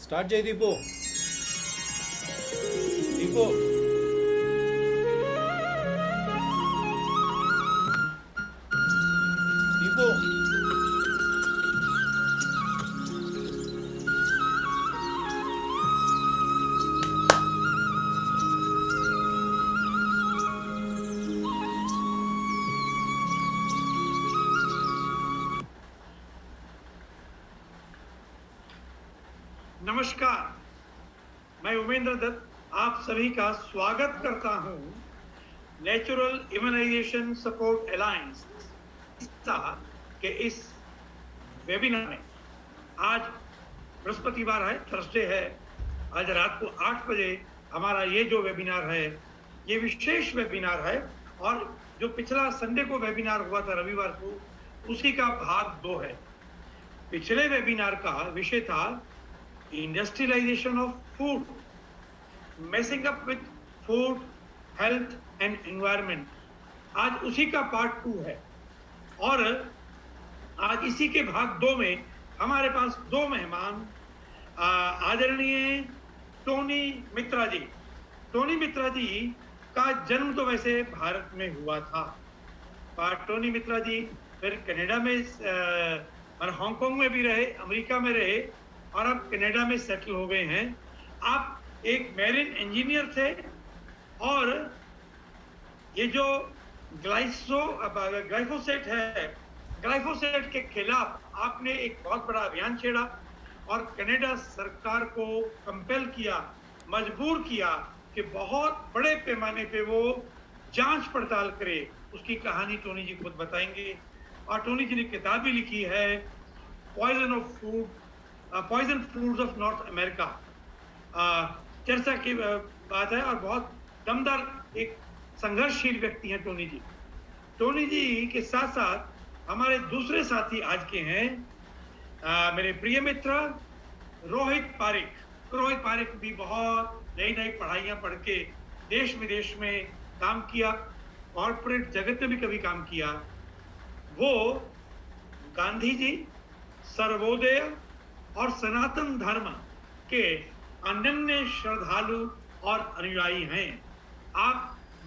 Start చేయి దీపు. దీపు దీపు नमस्कार, मैं उमेंद्र दत्त आप सभी का स्वागत करता हूं नेचुरल इम्यूनाइजेशन सपोर्ट अलायंस के इस वेबिनार में। आज बृहस्पतिवार है, थर्सडे है। आज रात को 8 बजे हमारा ये जो वेबिनार है ये विशेष वेबिनार है, और जो पिछला संडे को वेबिनार हुआ था रविवार को, उसी का भाग 2 है। पिछले वेबिनार का विषय था industrialisation of food, messing up with food, health and environment. आज उसी का पार्ट 2 है, और आज इसी के भाग 2 में हमारे पास 2 मेहमान, आदरणीय टोनी मित्रा जी। टोनी मित्रा जी का जन्म तो वैसे भारत में हुआ था, पर टोनी मित्रा जी फिर कनाडा में हांगकांग में भी रहे, अमेरिका में रहे, और अब कनाडा में सेटल हो गए हैं। आप एक मैरीन इंजीनियर थे, और ये जो ग्लाइफोसेट है, ग्लाइफोसेट के खिलाफ आपने एक बहुत बड़ा अभियान छेड़ा और कनाडा सरकार को कंपेल किया, मजबूर किया कि बहुत बड़े पैमाने पे वो जांच पड़ताल करे। उसकी कहानी टोनी जी खुद बताएंगे, और टोनी जी ने किताब भी लिखी है, poison fruits of North America. चर्चा की बात है, और बहुत दमदार एक संघर्षशील व्यक्ति हैं टोनी जी। टोनी जी के साथ साथ हमारे दूसरे साथी आज के हैं मेरे प्रिय मित्र रोहित पारिक। रोहित पारिक भी बहुत नई नई पढ़ाइयाँ पढ़ के देश विदेश में काम किया, कॉर्पोरेट जगत में भी कभी काम किया। वो गांधी जी, सर्वोदय और सनातन धर्म के अनन्य श्रद्धालु और अनुयायी हैं। आप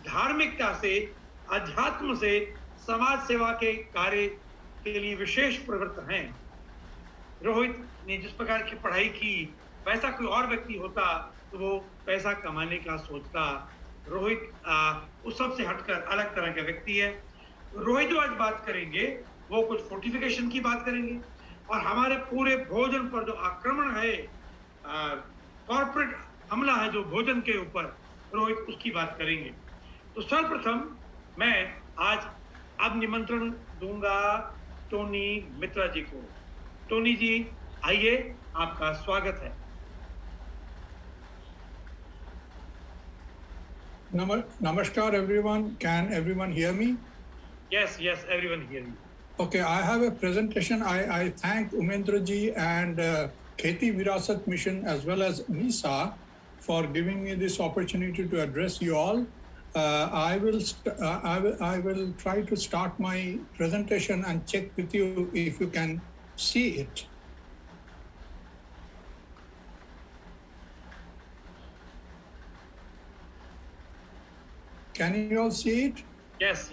धार्मिकता से, अध्यात्म से, समाज सेवा के कार्य के लिए विशेष प्रवृत्त हैं। रोहित ने जिस प्रकार की पढ़ाई की, वैसा कोई और व्यक्ति होता तो वो पैसा कमाने का सोचता। रोहित उस सब से हटकर अलग तरह का व्यक्ति है। रोहित जो आज बात करेंगे वो कुछ फोर्टिफिकेशन की बात करेंगे, और हमारे पूरे भोजन पर जो आक्रमण है, कॉर्पोरेट हमला है जो भोजन के ऊपर, रोहित उसकी बात करेंगे। तो सर्वप्रथम मैं आज अब निमंत्रण दूंगा टोनी मित्रा जी को। टोनी जी आइए, आपका स्वागत है। Namaskar everyone. Can everyone hear me? Yes, everyone hear you. Okay, I have a presentation. I thank Umendra ji and Kheti Virasat Mission as well as NISA for giving me this opportunity to address you all. I will try to start my presentation and check with you if you can see it. Can you all see it? Yes.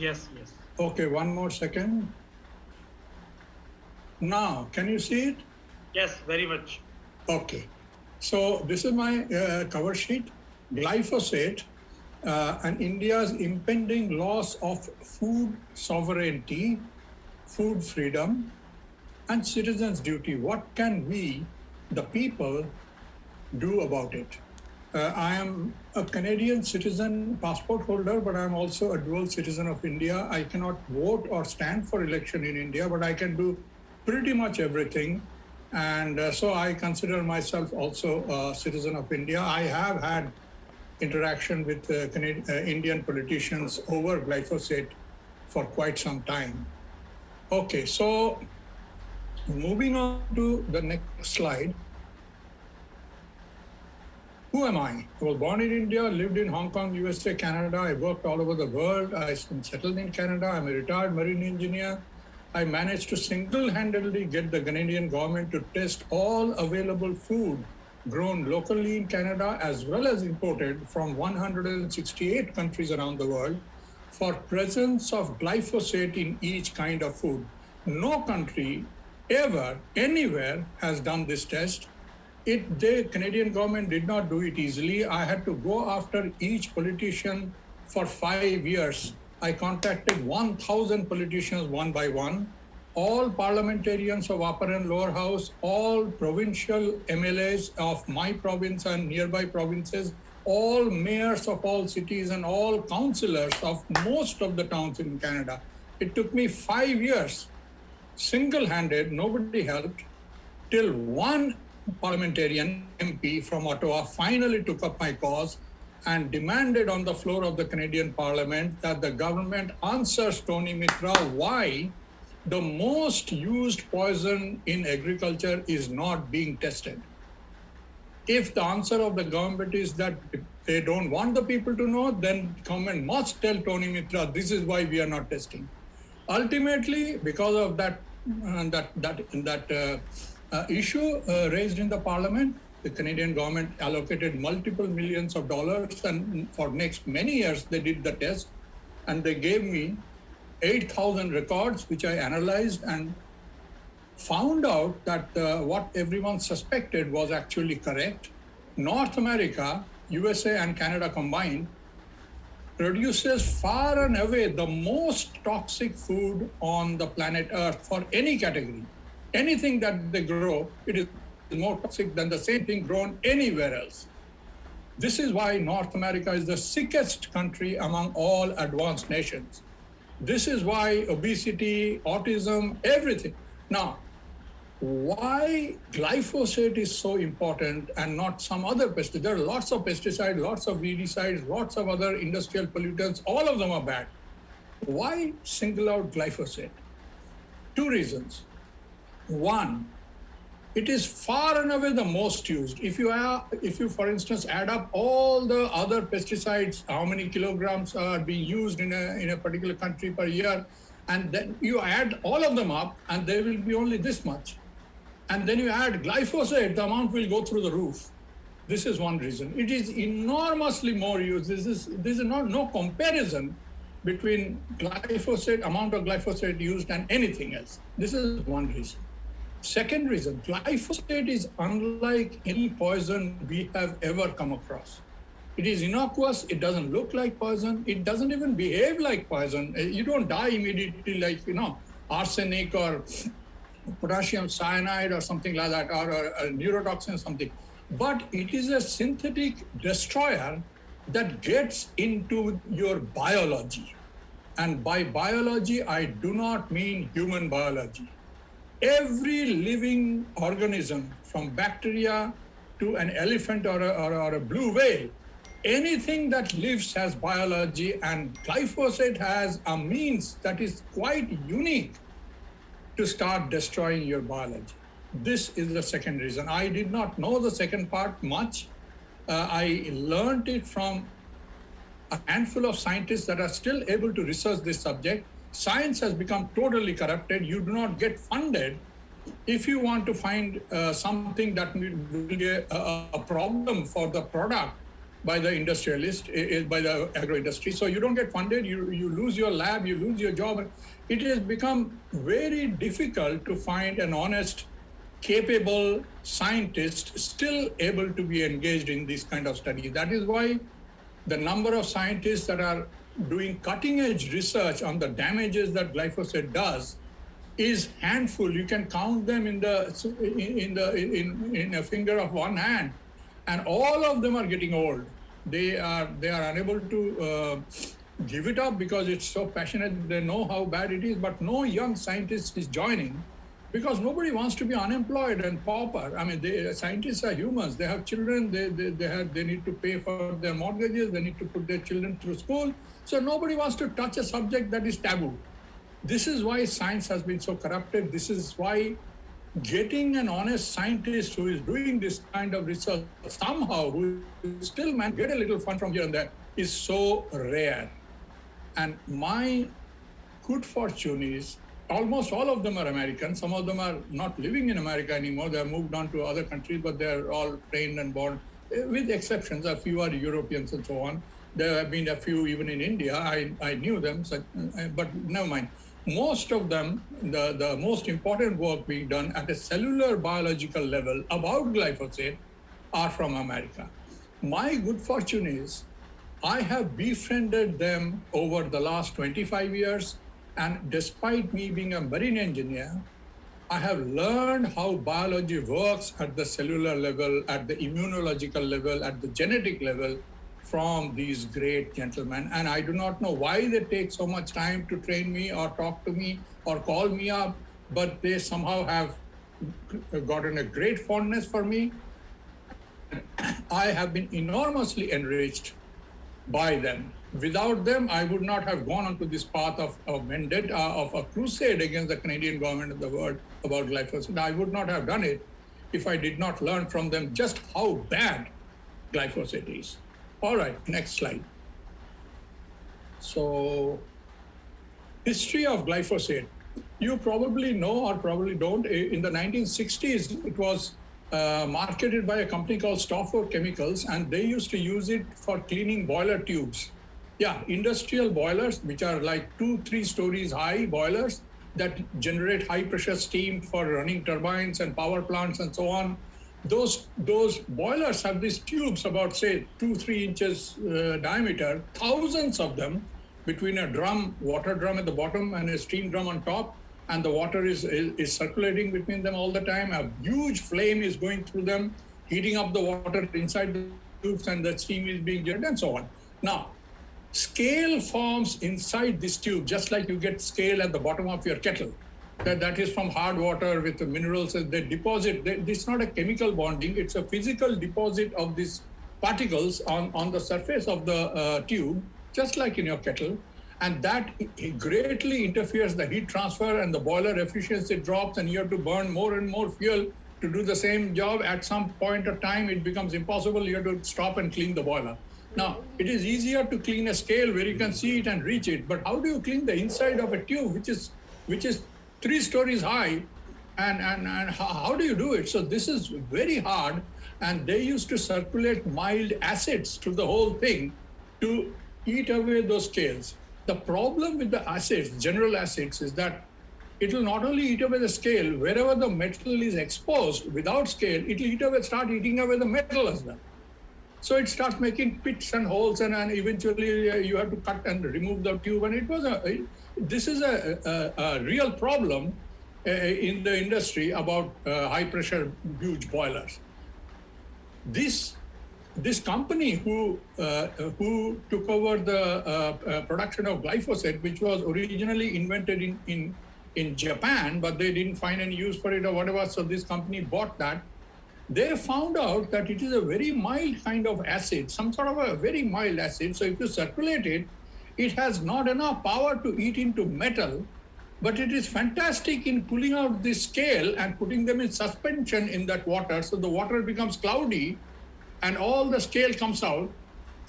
Okay, one more second. Now, can you see it? Yes, very much. Okay. So this is my cover sheet. Glyphosate and India's impending loss of food sovereignty, food freedom, and citizens' duty. What can we, the people, do about it? I am a Canadian citizen, passport holder, but I'm also a dual citizen of India. I cannot vote or stand for election in India, but I can do pretty much everything. And so I consider myself also a citizen of India. I have had interaction with Indian politicians over glyphosate for quite some time. Okay, so moving on to the next slide. Who am I? I was born in India, lived in Hong Kong, USA, Canada. I worked all over the world. I've been settled in Canada. I'm a retired marine engineer. I managed to single-handedly get the Canadian government to test all available food grown locally in Canada as well as imported from 168 countries around the world for presence of glyphosate in each kind of food. No country ever, anywhere has done this test. The Canadian government did not do it easily. I had to go after each politician for 5 years. I contacted 1,000 politicians one by one, all parliamentarians of upper and lower house, all provincial MLAs of my province and nearby provinces, all mayors of all cities and all councillors of most of the towns in Canada. It took me 5 years, single-handed, nobody helped, till one parliamentarian MP from Ottawa finally took up my cause and demanded on the floor of the Canadian Parliament that the government answers Tony Mitra why the most used poison in agriculture is not being tested. If the answer of the government is that they don't want the people to know, then government must tell Tony Mitra, this is why we are not testing. Ultimately, because of that issue raised in the parliament, the Canadian government allocated multiple millions of dollars, and for next many years they did the test, and they gave me 8,000 records, which I analyzed and found out that what everyone suspected was actually correct. North America, USA and Canada combined, produces far and away the most toxic food on the planet Earth for any category. Anything that they grow, it is more toxic than the same thing grown anywhere else. This is why North America is the sickest country among all advanced nations. This is why obesity, autism, everything. Now, why glyphosate is so important and not some other pesticide? There are lots of pesticides, lots of weedicides, lots of other industrial pollutants. All of them are bad. Why single out glyphosate? Two reasons. One, it is far and away the most used. If you, for instance, add up all the other pesticides, how many kilograms are being used in a particular country per year, and then you add all of them up, and there will be only this much. And then you add glyphosate, the amount will go through the roof. This is one reason. It is enormously more used. This is no comparison between amount of glyphosate used and anything else. This is one reason. Second reason, glyphosate is unlike any poison we have ever come across. It is innocuous, it doesn't look like poison, it doesn't even behave like poison. You don't die immediately like, arsenic or potassium cyanide or something like that, or a neurotoxin or something. But it is a synthetic destroyer that gets into your biology. And by biology, I do not mean human biology. Every living organism, from bacteria to an elephant or a blue whale, anything that lives has biology, and glyphosate has a means that is quite unique to start destroying your biology. This is the second reason. I did not know the second part much. I learned it from a handful of scientists that are still able to research this subject. Science has become totally corrupted. You do not get funded if you want to find something that will be a problem for the product by the industrialist, by the agro industry. So you don't get funded, you lose your lab, you lose your job. It has become very difficult to find an honest, capable scientist still able to be engaged in this kind of study. That is why the number of scientists that are doing cutting edge research on the damages that glyphosate does is handful. You can count them in a finger of one hand, and all of them are getting old. They are unable to give it up because it's so passionate. They know how bad it is, but no young scientist is joining because nobody wants to be unemployed and pauper. I mean, scientists are humans. They have children. They need to pay for their mortgages. They need to put their children through school. So nobody wants to touch a subject that is taboo. This is why science has been so corrupted. This is why getting an honest scientist who is doing this kind of research somehow, who still man get a little fun from here and there, is so rare. And my good fortune is almost all of them are American. Some of them are not living in America anymore. They have moved on to other countries, but they're all trained and born, with exceptions. A few are Europeans and so on. There have been a few even in India. I knew them, but never mind. Most of them, the most important work being done at a cellular biological level about glyphosate are from America. My good fortune is I have befriended them over the last 25 years. And despite me being a marine engineer, I have learned how biology works at the cellular level, at the immunological level, at the genetic level from these great gentlemen. And I do not know why they take so much time to train me or talk to me or call me up, but they somehow have gotten a great fondness for me. I have been enormously enriched by them. Without them, I would not have gone onto this path of vendetta, of a crusade against the Canadian government and the world about glyphosate. I would not have done it if I did not learn from them just how bad glyphosate is. All right, next slide. So, history of glyphosate. You probably know or probably don't. In the 1960s, it was marketed by a company called Stafford Chemicals, and they used to use it for cleaning boiler tubes. Yeah, industrial boilers, which are like 2-3 stories high boilers that generate high pressure steam for running turbines and power plants and so on. Those boilers have these tubes about, say, 2-3 inches diameter, thousands of them between a drum, water drum at the bottom and a steam drum on top. And the water is circulating between them all the time. A huge flame is going through them, heating up the water inside the tubes, and the steam is being generated and so on. Now, scale forms inside this tube, just like you get scale at the bottom of your kettle. That is from hard water with the minerals. They deposit. It's not a chemical bonding. It's a physical deposit of these particles on the surface of the tube, just like in your kettle. And that greatly interferes the heat transfer, and the boiler efficiency drops, and you have to burn more and more fuel to do the same job. At some point of time, it becomes impossible. You have to stop and clean the boiler. Now, it is easier to clean a scale where you can see it and reach it, but how do you clean the inside of a tube, which is 3 stories high, and how do you do it? So this is very hard, and they used to circulate mild acids through the whole thing to eat away those scales. The problem with the acids, general acids, is that it will not only eat away the scale, wherever the metal is exposed without scale, it will start eating away the metal as well. So it starts making pits and holes, and eventually you have to cut and remove the tube. And this is a real problem in the industry about high pressure, huge boilers. This company who took over the production of glyphosate, which was originally invented in Japan, but they didn't find any use for it or whatever, so this company bought that. They found out that it is a very mild kind of acid, some sort of a very mild acid. So if you circulate it, it has not enough power to eat into metal, but it is fantastic in pulling out this scale and putting them in suspension in that water. So the water becomes cloudy and all the scale comes out,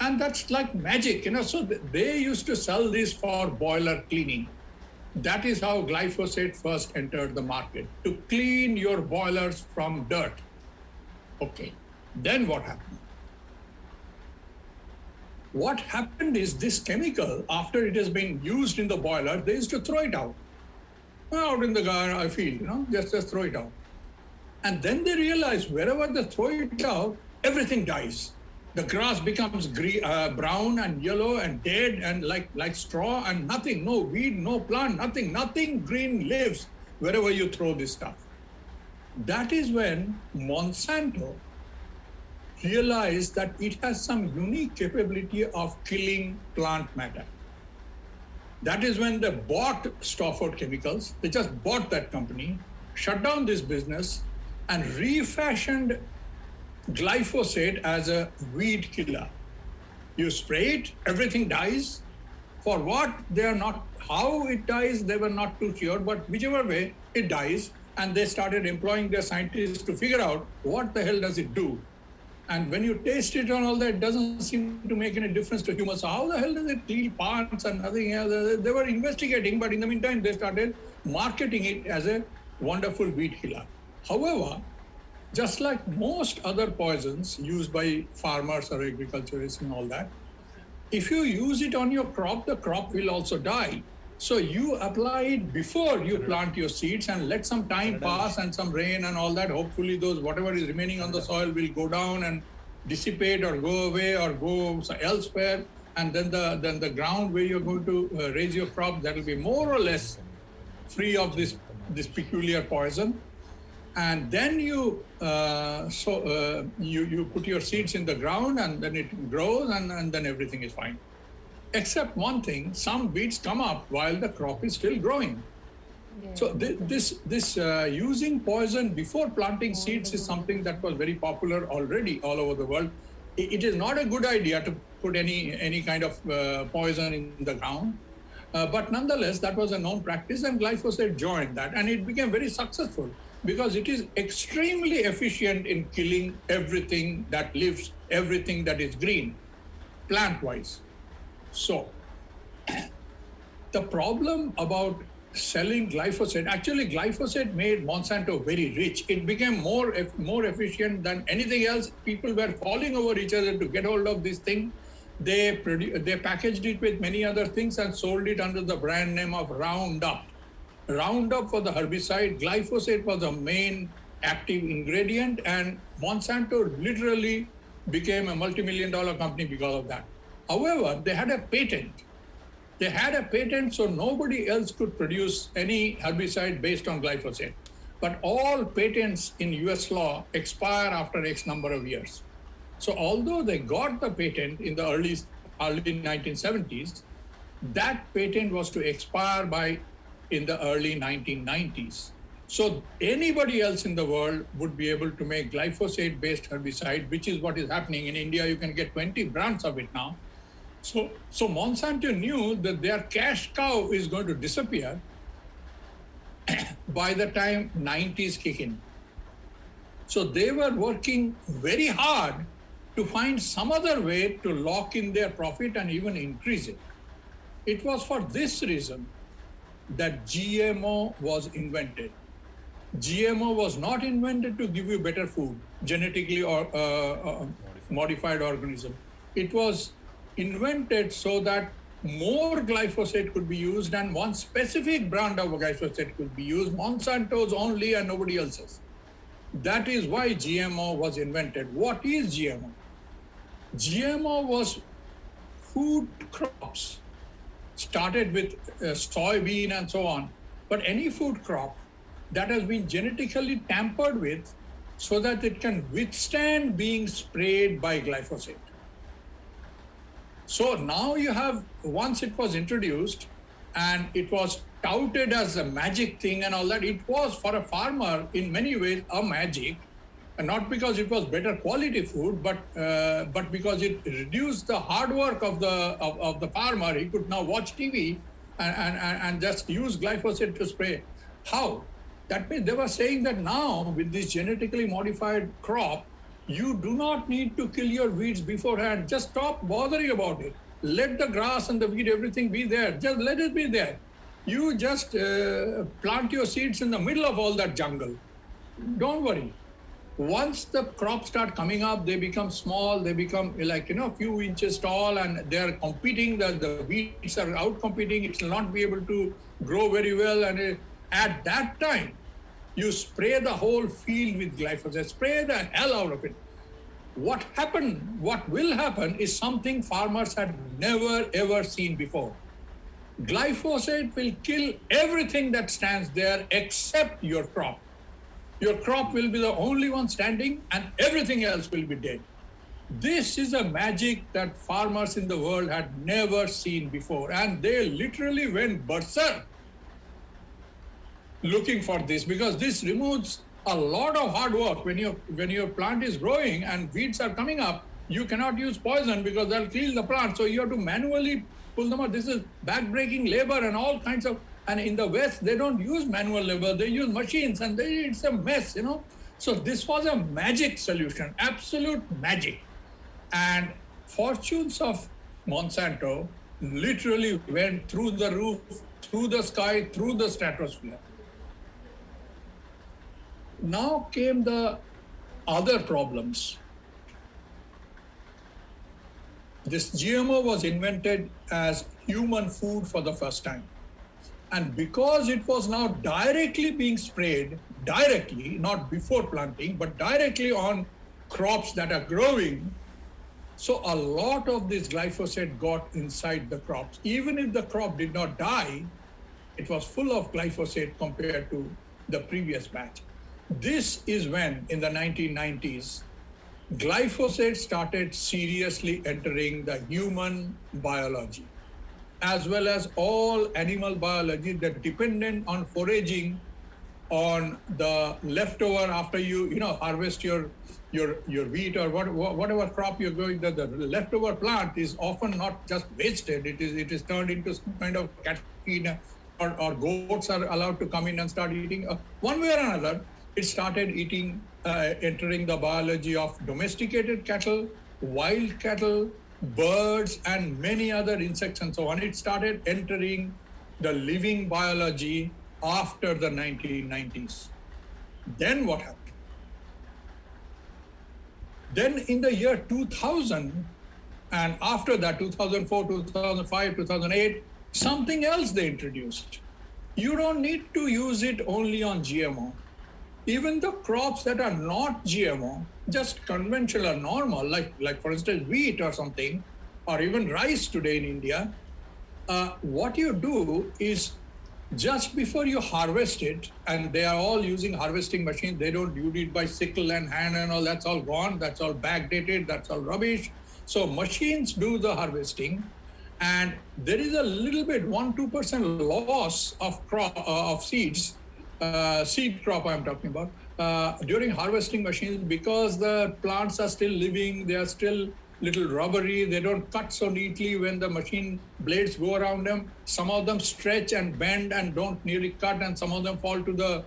and that's like magic, So they used to sell this for boiler cleaning. That is how glyphosate first entered the market, to clean your boilers from dirt. Okay, then what happened? What happened is this chemical, after it has been used in the boiler, they used to throw it out in the field, just throw it out. And then they realized wherever they throw it out, everything dies. The grass becomes brown and yellow and dead and like straw, and nothing, no weed, no plant, nothing green lives wherever you throw this stuff. That is when Monsanto realized that it has some unique capability of killing plant matter. That is when they bought Stafford Chemicals. They just bought that company, shut down this business, and refashioned glyphosate as a weed killer. You spray it, everything dies. For what? How it dies, they were not too sure, but whichever way, it dies. And they started employing their scientists to figure out what the hell does it do. And when you taste it and all that, it doesn't seem to make any difference to humans. So how the hell does it kill plants and nothing else? They were investigating, but in the meantime, they started marketing it as a wonderful weed killer. However, just like most other poisons used by farmers or agriculturists and all that, if you use it on your crop, the crop will also die. So you apply it before you plant your seeds and let some time pass and some rain and all that. Hopefully those whatever is remaining on the soil will go down and dissipate or go away or go elsewhere. And then the ground where you're going to raise your crop, that will be more or less free of this peculiar poison. And then you put your seeds in the ground and then it grows and then everything is fine. Except one thing, some weeds come up while the crop is still growing. Yeah. So this using poison before planting seeds is something that was very popular already all over the world. It is not a good idea to put any kind of poison in the ground. But nonetheless, that was a known practice and glyphosate joined that and it became very successful because it is extremely efficient in killing everything that lives, everything that is green, plant-wise. So the problem about selling glyphosate, actually glyphosate made Monsanto very rich. It became more efficient than anything else. People were falling over each other to get hold of this thing. They packaged it with many other things and sold it under the brand name of Roundup. Roundup for the herbicide, glyphosate was the main active ingredient, and Monsanto literally became a multi-million-dollar company because of that. However, they had a patent. They had a patent, so nobody else could produce any herbicide based on glyphosate. But all patents in US law expire after X number of years. So although they got the patent in the early 1970s, that patent was to expire in the early 1990s. So anybody else in the world would be able to make glyphosate-based herbicide, which is what is happening. In India, you can get 20 brands of it now. So Monsanto knew that their cash cow is going to disappear by the time 90s kick in. So they were working very hard to find some other way to lock in their profit and even increase it. It was for this reason that GMO was invented. GMO was not invented to give you better food, genetically or modified organism. It was invented so that more glyphosate could be used and one specific brand of glyphosate could be used, Monsanto's only and nobody else's. That is why GMO was invented. What is GMO? GMO was food crops, started with soybean and so on, but any food crop that has been genetically tampered with so that it can withstand being sprayed by glyphosate. So now you have, once it was introduced and it was touted as a magic thing and all that, it was for a farmer in many ways a magic, and not because it was better quality food, but because it reduced the hard work of the farmer. He could now watch TV and just use glyphosate to spray. How? That means they were saying that now with this genetically modified crop, you do not need to kill your weeds beforehand. Just stop bothering about it. Let the grass and the weed, everything be there. Just let it be there. You just plant your seeds in the middle of all that jungle. Don't worry. Once the crops start coming up, they become small, they become like, a few inches tall, and they're competing, the weeds are out competing, it will not be able to grow very well. And at that time, you spray the whole field with glyphosate, spray the hell out of it. What will happen is something farmers had never ever seen before. Glyphosate will kill everything that stands there except your crop. Your crop will be the only one standing and everything else will be dead. This is a magic that farmers in the world had never seen before, and they literally went berserk looking for this, because this removes a lot of hard work. When your plant is growing and weeds are coming up, you cannot use poison because they'll kill the plant. So you have to manually pull them out. This is backbreaking labor and all kinds of, and in the West, they don't use manual labor, they use machines, and it's a mess, So this was a magic solution, absolute magic. And fortunes of Monsanto literally went through the roof, through the sky, through the stratosphere. Now came the other problems. This GMO was invented as human food for the first time. And because it was now directly being sprayed, directly, not before planting, but directly on crops that are growing, so a lot of this glyphosate got inside the crops. Even if the crop did not die, it was full of glyphosate compared to the previous batch. This is when, in the 1990s, glyphosate started seriously entering the human biology, as well as all animal biology that dependent on foraging on the leftover after you harvest your wheat or whatever crop you're going. The leftover plant is often not just wasted; it is turned into some kind of cattle feed, or goats are allowed to come in and start eating. One way or another, it started entering the biology of domesticated cattle, wild cattle, birds, and many other insects and so on. It started entering the living biology after the 1990s. Then what happened? Then in the year 2000, and after that, 2004, 2005, 2008, something else they introduced. You don't need to use it only on GMO. Even the crops that are not GMO, just conventional or normal, like for instance, wheat or something, or even rice today in India, what you do is just before you harvest it, and they are all using harvesting machines, they don't do it by sickle and hand and all, that's all gone, that's all backdated, that's all rubbish. So machines do the harvesting, and there is a little bit, 1-2% loss of seeds, seed crop I'm talking about, during harvesting machines, because the plants are still living, they are still little rubbery, they don't cut so neatly when the machine blades go around them. Some of them stretch and bend and don't nearly cut, and some of them fall to the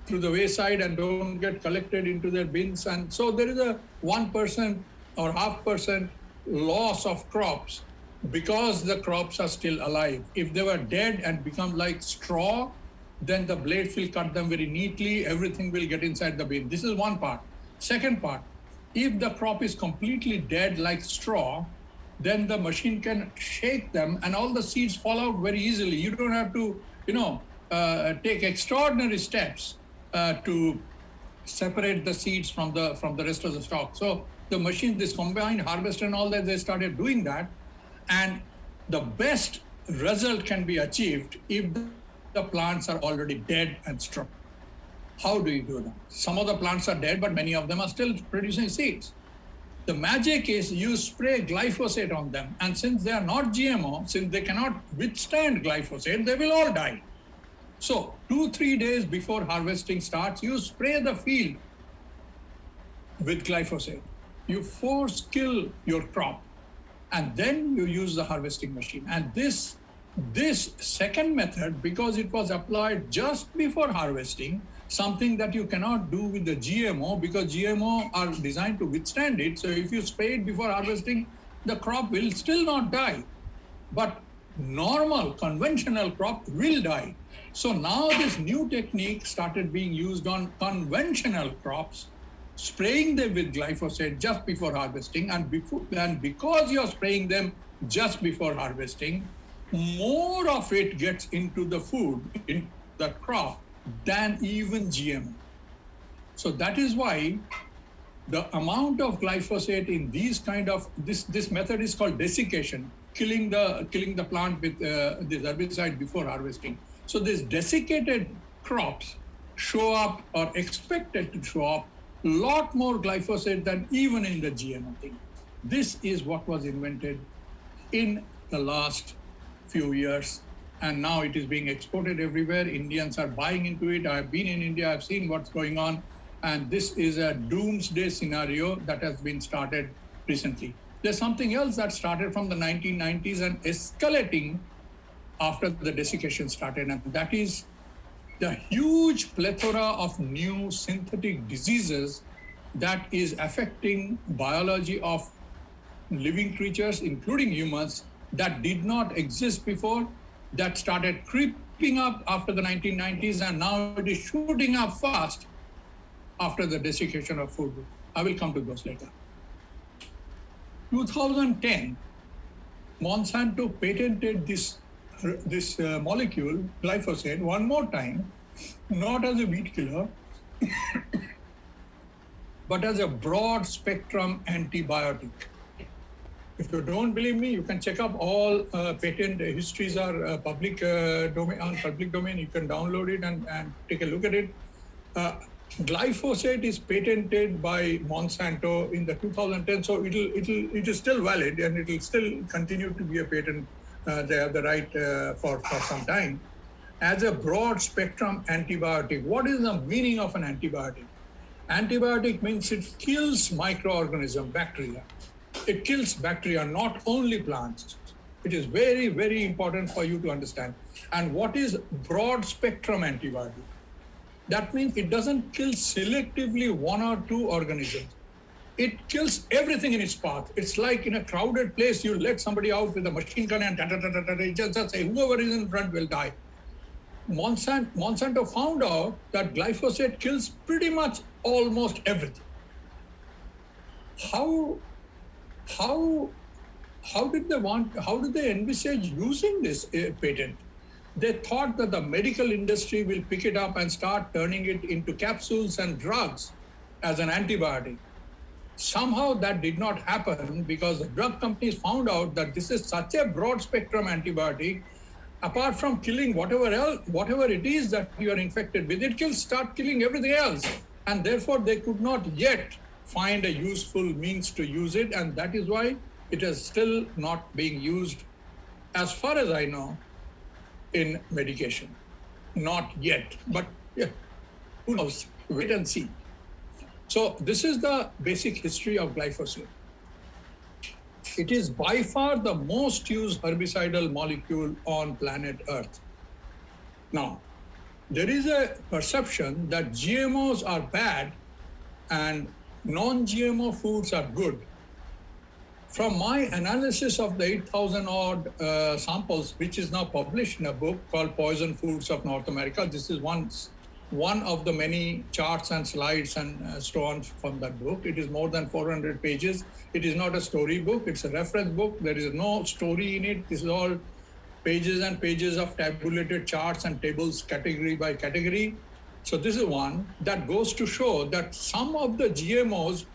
wayside and don't get collected into their bins. And so there is a 1% or 0.5% loss of crops because the crops are still alive. If they were dead and become like straw, then the blades will cut them very neatly, everything will get inside the bin. This is one part. Second part, if the crop is completely dead like straw, then the machine can shake them and all the seeds fall out very easily. You don't have to, take extraordinary steps to separate the seeds from the rest of the stock. So the machine, this combined harvester and all that, they started doing that. And the best result can be achieved if the plants are already dead and straw. How do you do that? Some of the plants are dead, but many of them are still producing seeds. The magic is you spray glyphosate on them, and since they are not GMO, since they cannot withstand glyphosate, they will all die. So 2-3 days before harvesting starts, you spray the field with glyphosate. You force kill your crop, and then you use the harvesting machine. And this second method, because it was applied just before harvesting, something that you cannot do with the GMO, because GMO are designed to withstand it. So if you spray it before harvesting, the crop will still not die. But normal, conventional crop will die. So now this new technique started being used on conventional crops, spraying them with glyphosate just before harvesting. And because you're spraying them just before harvesting, more of it gets into the food, in the crop, than even GMO. So that is why the amount of glyphosate in these kind of, this method is called desiccation, killing the plant with this herbicide before harvesting. So these desiccated crops show up, or expected to show up, a lot more glyphosate than even in the GMO thing. This is what was invented in the last few years, and now it is being exported everywhere. Indians are buying into it. I've been in India, I've seen what's going on, and this is a doomsday scenario that has been started recently. There's something else that started from the 1990s and escalating after the desiccation started, and that is the huge plethora of new synthetic diseases that is affecting biology of living creatures, including humans, that did not exist before, that started creeping up after the 1990s, and now it is shooting up fast after the desiccation of food. I will come to those later. 2010, Monsanto patented this molecule, glyphosate, one more time, not as a weed killer, but as a broad spectrum antibiotic. If you don't believe me, you can check up all patent histories are public domain. You can download it and take a look at it. Glyphosate is patented by Monsanto in the 2010, so it is still valid and it will still continue to be a patent. They have the right for some time. As a broad spectrum antibiotic, what is the meaning of an antibiotic? Antibiotic means it kills microorganism, bacteria. It kills bacteria, not only plants. It is very, very important for you to understand. And what is broad spectrum antibiotic? That means it doesn't kill selectively one or two organisms. It kills everything in its path. It's like in a crowded place, you let somebody out with a machine gun and just say, whoever is in front will die. Monsanto found out that glyphosate kills pretty much almost everything. How did they envisage using this patent? They thought that the medical industry will pick it up and start turning it into capsules and drugs as an antibiotic. Somehow that did not happen because the drug companies found out that this is such a broad spectrum antibiotic. Apart from killing whatever it is that you are infected with, it will start killing everything else. And therefore they could not yet find a useful means to use it. And that is why it is still not being used, as far as I know, in medication. Not yet, but yeah, who knows? Wait and see. So this is the basic history of glyphosate. It is by far the most used herbicidal molecule on planet Earth. Now, there is a perception that GMOs are bad and non-GMO foods are good. From my analysis of the 8,000 odd samples, which is now published in a book called Poison Foods of North America, this is one of the many charts and slides and so on from that book. It is more than 400 pages. It is not a story book, it's a reference book. There is no story in it. This is all pages and pages of tabulated charts and tables category by category. So this is one that goes to show that some of the GMOs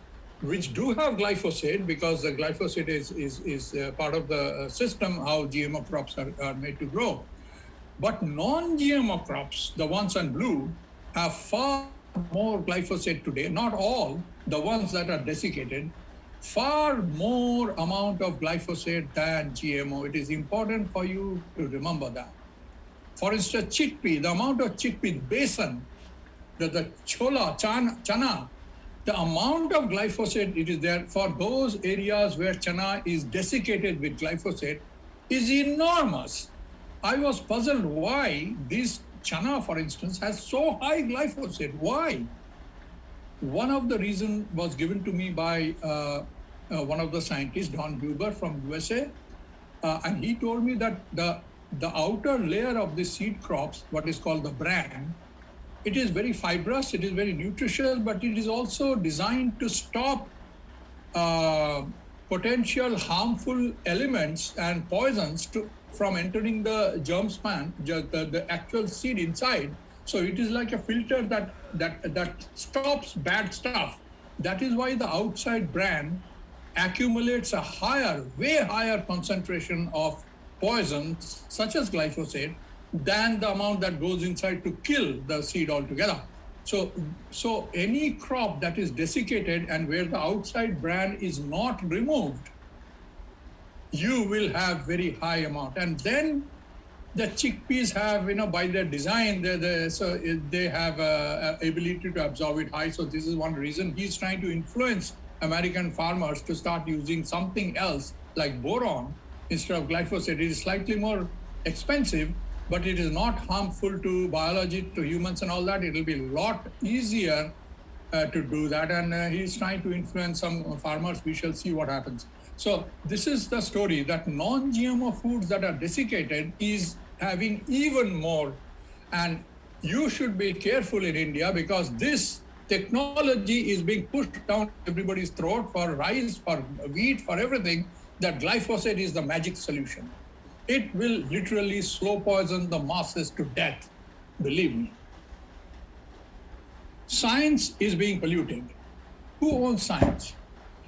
which do have glyphosate, because the glyphosate is part of the system, how GMO crops are made to grow. But non-GMO crops, the ones in blue, have far more glyphosate today, not all, the ones that are desiccated, far more amount of glyphosate than GMO. It is important for you to remember that. For instance, chickpea, the amount of chickpea, besan, the chola, chana, the amount of glyphosate it is there for those areas where chana is desiccated with glyphosate is enormous. I was puzzled why this chana, for instance, has so high glyphosate. Why? One of the reasons was given to me by one of the scientists, Don Huber from USA, and he told me that the outer layer of the seed crops, what is called the bran, it is very fibrous, it is very nutritious, but it is also designed to stop potential harmful elements and poisons from entering the germ span, the actual seed inside. So it is like a filter that stops bad stuff. That is why the outside bran accumulates a way higher concentration of poisons, such as glyphosate, than the amount that goes inside to kill the seed altogether. So any crop that is desiccated and where the outside bran is not removed, you will have very high amount. And then the chickpeas have, by their design, they have ability to absorb it high. So this is one reason he's trying to influence American farmers to start using something else like boron instead of glyphosate. It is slightly more expensive, but it is not harmful to biology, to humans and all that. It will be a lot easier to do that, and he's trying to influence some farmers. We shall see what happens. So this is the story, that non-GMO foods that are desiccated is having even more, and you should be careful in India because this technology is being pushed down everybody's throat for rice, for wheat, for everything, that glyphosate is the magic solution. It will literally slow poison the masses to death, believe me. Science is being polluted. Who owns science?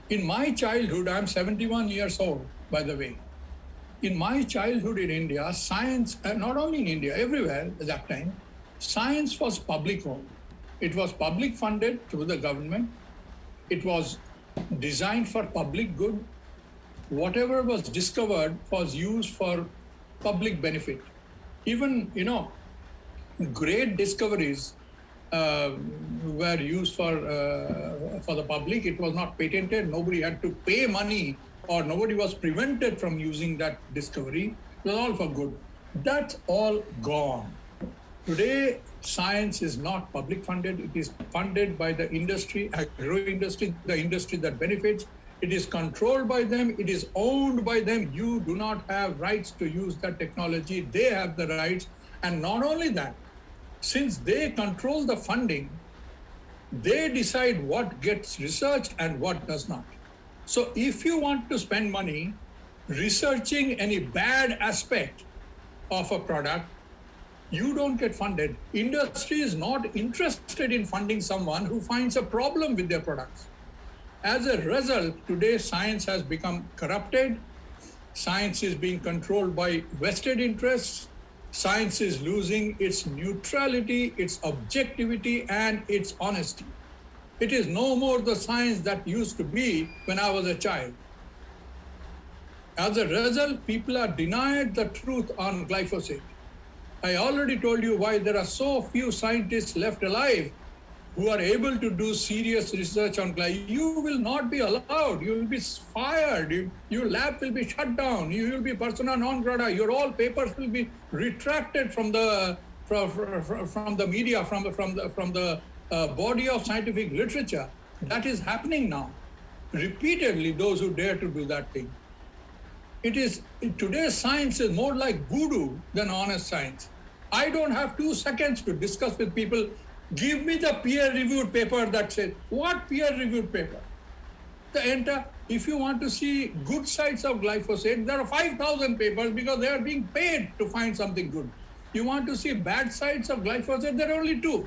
In my childhood, I'm 71 years old, by the way. In my childhood in India, science, not only in India, everywhere at that time, science was public owned. It was public funded through the government. It was designed for public good. Whatever was discovered was used for public benefit. Even, great discoveries were used for the public. It was not patented. Nobody had to pay money, or nobody was prevented from using that discovery. It was all for good. That's all gone. Today, science is not public funded. It is funded by the industry, agro-industry, the industry that benefits. It is controlled by them. It is owned by them. You do not have rights to use that technology. They have the rights. And not only that, since they control the funding, they decide what gets researched and what does not. So if you want to spend money researching any bad aspect of a product, you don't get funded. Industry is not interested in funding someone who finds a problem with their products. As a result, today science has become corrupted. Science is being controlled by vested interests. Science is losing its neutrality, its objectivity, and its honesty. It is no more the science that used to be when I was a child. As a result, people are denied the truth on glyphosate. I already told you why there are so few scientists left alive who are able to do serious research on glyphosate. You will not be allowed. You will be fired. Your lab will be shut down. You will be persona non grata. Your all papers will be retracted from the media, from the body of scientific literature. That is happening now. Repeatedly, those who dare to do that thing. Today's science is more like voodoo than honest science. I don't have 2 seconds to discuss with people. Give me the peer-reviewed paper that says, what peer-reviewed paper? If you want to see good sides of glyphosate, there are 5,000 papers because they are being paid to find something good. You want to see bad sides of glyphosate, there are only 2.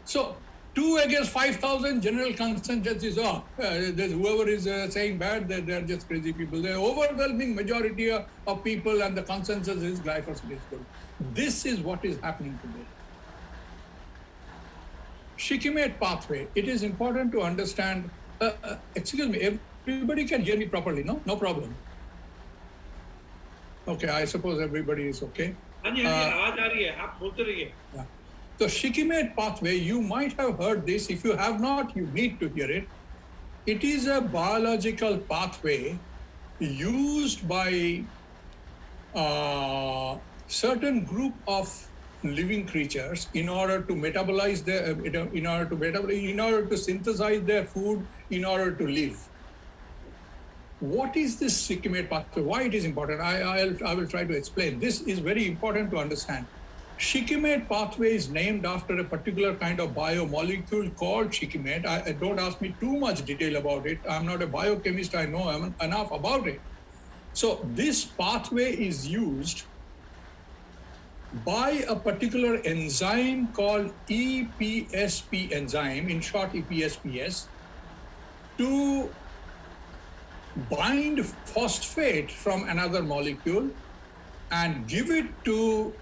So 2 against 5,000, general consensus is, whoever is saying bad, they're just crazy people. The overwhelming majority of people and the consensus is glyphosate is good. This is what is happening today. Shikimate pathway, it is important to understand, excuse me, everybody can hear me properly, no? No problem. Okay, I suppose everybody is okay. Yeah. So Shikimate pathway, you might have heard this. If you have not, you need to hear it. It is a biological pathway used by a certain group of living creatures in order to metabolize in order to synthesize their food, in order to live. What is this Shikimate pathway? Why it is important? I will try to explain. This is very important to understand. Shikimate pathway is named after a particular kind of biomolecule called shikimate. Don't ask me too much detail about it. I'm not a biochemist. I know enough about it. So this pathway is used by a particular enzyme called EPSP enzyme, in short EPSPS, to bind phosphate from another molecule and give it to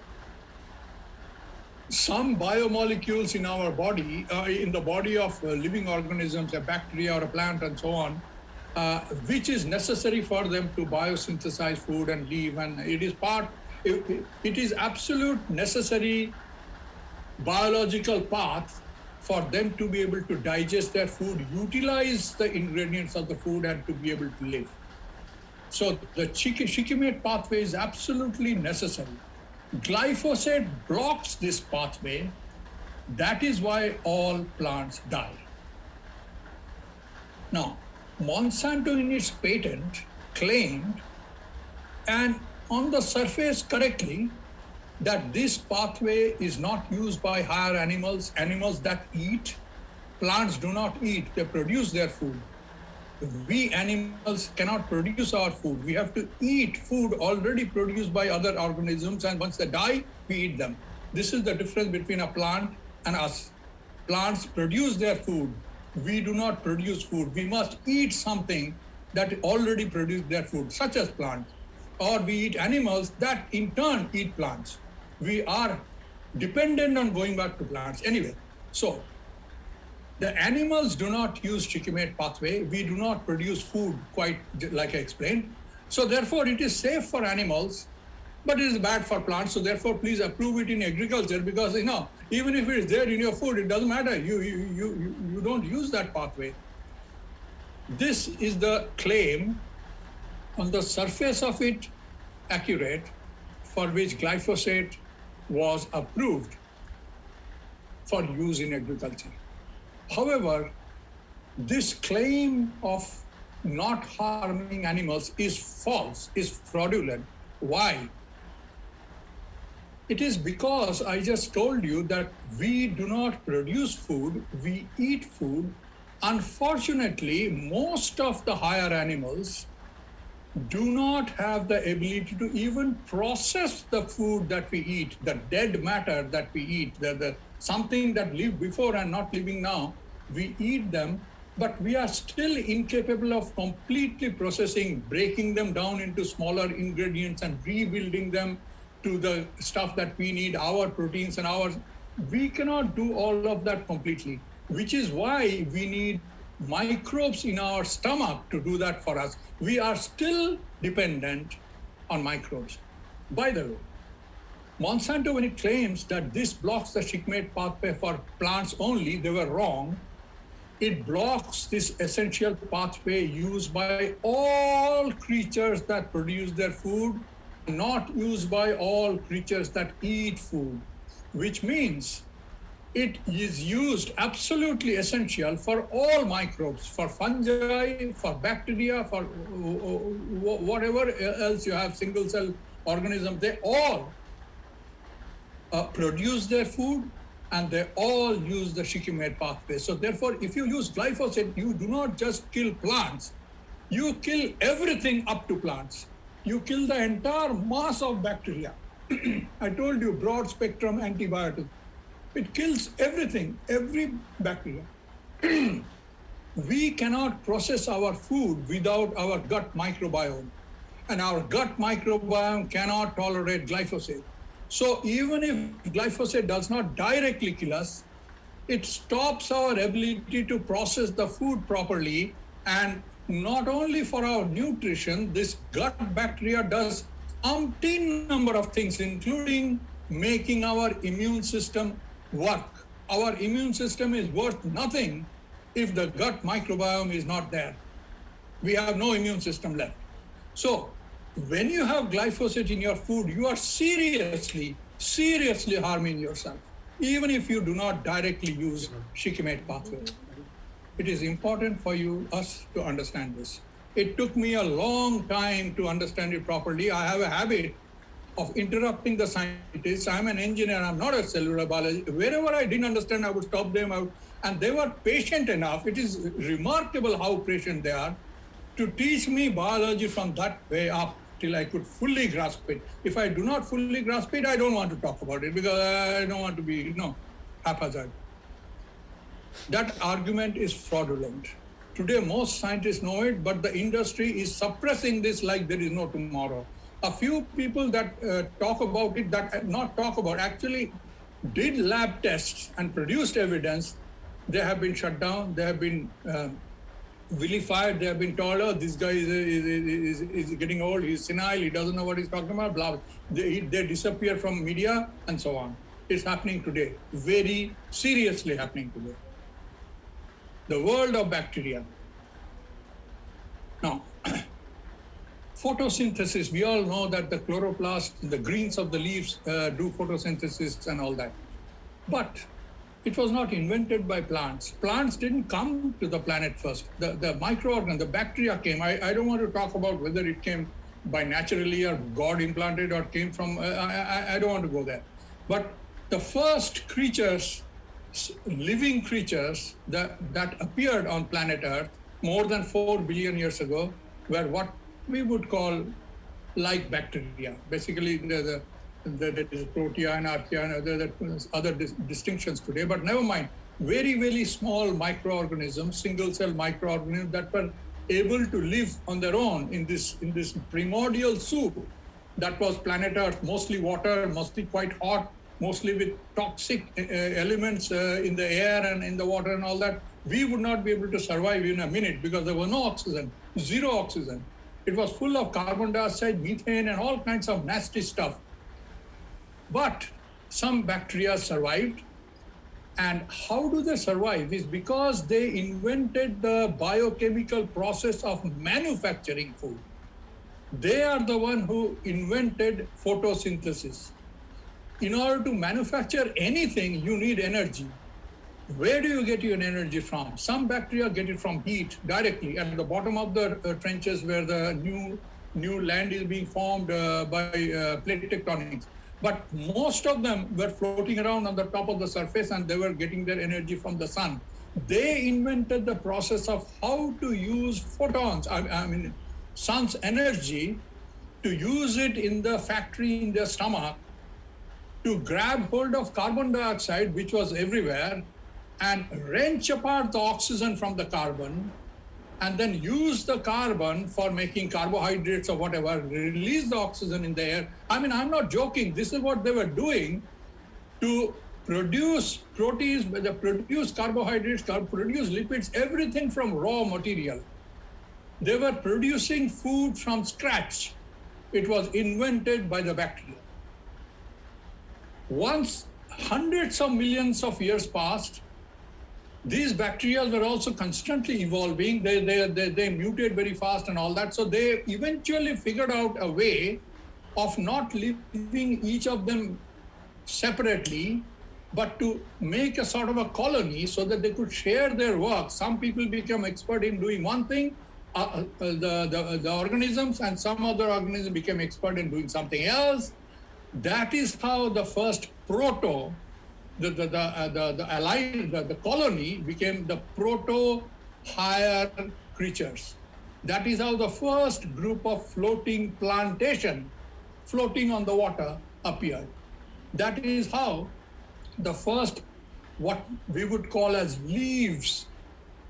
some biomolecules in our body, in the body of living organisms, a bacteria or a plant and so on, which is necessary for them to biosynthesize food and live. And it is absolute necessary biological path for them to be able to digest their food, utilize the ingredients of the food, and to be able to live. So the Shikimate pathway is absolutely necessary. Glyphosate blocks this pathway That is why all plants die. Now, Monsanto in its patent claimed, and on the surface correctly, that this pathway is not used by higher animals, animals that eat. Plants do not eat, they produce their food. We animals cannot produce our food. We have to eat food already produced by other organisms, and once they die, we eat them. This is the difference between a plant and us. Plants produce their food. We do not produce food. We must eat something that already produced their food, such as plants. Or we eat animals that in turn eat plants. We are dependent on going back to plants. Anyway, so the animals do not use shikimate pathway. We do not produce food, quite like I explained. So therefore, it is safe for animals, but it is bad for plants. So therefore, please approve it in agriculture, because even if it is there in your food, it doesn't matter. You don't use that pathway. This is the claim, on the surface of it, accurate, for which glyphosate was approved for use in agriculture. However, this claim of not harming animals is false, is fraudulent. Why? It is because I just told you that we do not produce food, we eat food. Unfortunately, most of the higher animals do not have the ability to even process the food that we eat, the dead matter that we eat, the something that lived before and not living now. We eat them, but we are still incapable of completely processing, breaking them down into smaller ingredients and rebuilding them to the stuff that we need, our proteins and ours. We cannot do all of that completely, which is why we need microbes in our stomach to do that for us. We are still dependent on microbes. By the way, Monsanto, when it claims that this blocks the shikimate pathway for plants only, they were wrong. It blocks this essential pathway used by all creatures that produce their food, not used by all creatures that eat food, which means it is used absolutely essential for all microbes, for fungi, for bacteria, for whatever else you have, single cell organisms. They all produce their food, and they all use the shikimate pathway. So therefore, if you use glyphosate, you do not just kill plants, you kill everything up to plants. You kill the entire mass of bacteria. I told you, broad spectrum antibiotic. It kills everything, every bacteria. We cannot process our food without our gut microbiome, and our gut microbiome cannot tolerate glyphosate. So even if glyphosate does not directly kill us, it stops our ability to process the food properly. And not only for our nutrition, this gut bacteria does umpteen number of things, including making our immune system work. Our immune system is worth nothing if the gut microbiome is not there. We have no immune system left. So when you have glyphosate in your food, you are seriously harming yourself, even if you do not directly use shikimate pathway. It is important for us to understand this. It took me a long time to understand it properly. I have a habit of interrupting the scientists. I'm an engineer, I'm not a cellular biologist. Wherever I didn't understand, I would stop them out. And they were patient enough. It is remarkable how patient they are to teach me biology from that way up till I could fully grasp it. If I do not fully grasp it, I don't want to talk about it, because I don't want to be, haphazard. That argument is fraudulent. Today, most scientists know it, but the industry is suppressing this like there is no tomorrow. A few people that talk about it, actually did lab tests and produced evidence, they have been shut down, they have been vilified, they have been told, oh, this guy is getting old, he's senile, he doesn't know what he's talking about, blah. They disappear from media and so on. It's happening today, very seriously happening today. The world of bacteria. Now, photosynthesis, we all know that the chloroplast, the greens of the leaves do photosynthesis and all that. But It was not invented by plants. Plants didn't come to the planet first. The microorganism, the bacteria came. I don't want to talk about whether it came by naturally or God implanted or came from, I don't want to go there. But the first creatures, living creatures that appeared on planet Earth more than 4 billion years ago were what we would call like bacteria. Basically, there is protea and archaea and other distinctions today, but never mind. Very, very small microorganisms, single-cell microorganisms that were able to live on their own in this primordial soup that was planet Earth, mostly water, mostly quite hot, mostly with toxic elements in the air and in the water and all that. We would not be able to survive in a minute because there was no oxygen, zero oxygen. It was full of carbon dioxide, methane, and all kinds of nasty stuff. But some bacteria survived. And how do they survive is because they invented the biochemical process of manufacturing food. They are the one who invented photosynthesis. In order to manufacture anything, you need energy. Where do you get your energy from? Some bacteria get it from heat directly at the bottom of the trenches where the new land is being formed by plate tectonics. But most of them were floating around on the top of the surface and they were getting their energy from the sun. They invented the process of how to use photons, I mean, sun's energy, to use it in the factory in their stomach to grab hold of carbon dioxide, which was everywhere, and wrench apart the oxygen from the carbon, and then use the carbon for making carbohydrates or whatever, release the oxygen in the air. I mean, I'm not joking. This is what they were doing to produce proteins, produce carbohydrates, produce lipids, everything from raw material. They were producing food from scratch. It was invented by the bacteria. Once hundreds of millions of years passed, these bacteria were also constantly evolving. They mutate very fast and all that. So they eventually figured out a way of not living each of them separately, but to make a sort of a colony so that they could share their work. Some people become expert in doing one thing, the organisms, and some other organisms became expert in doing something else. That is how the first the colony became the proto-higher creatures. That is how the first group of floating plantation, floating on the water, appeared. That is how the first, what we would call as leaves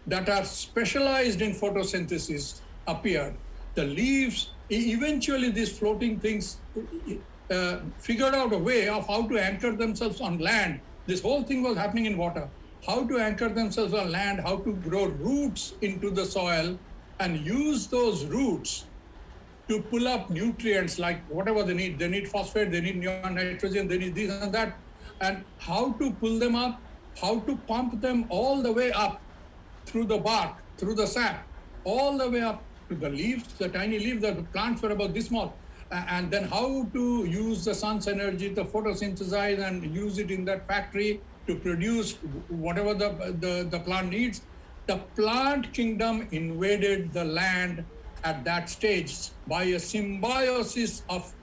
that are specialized in photosynthesis, appeared. The leaves, eventually these floating things figured out a way of how to anchor themselves on land. This whole thing was happening in water. How to anchor themselves on land, how to grow roots into the soil and use those roots to pull up nutrients like whatever they need. They need phosphate, they need nitrogen, they need this and that. And how to pull them up, how to pump them all the way up through the bark, through the sap, all the way up to the leaves, the tiny leaves. The plants were about this small. And then how to use the sun's energy to photosynthesize and use it in that factory to produce whatever the plant needs. The plant kingdom invaded the land at that stage by a symbiosis of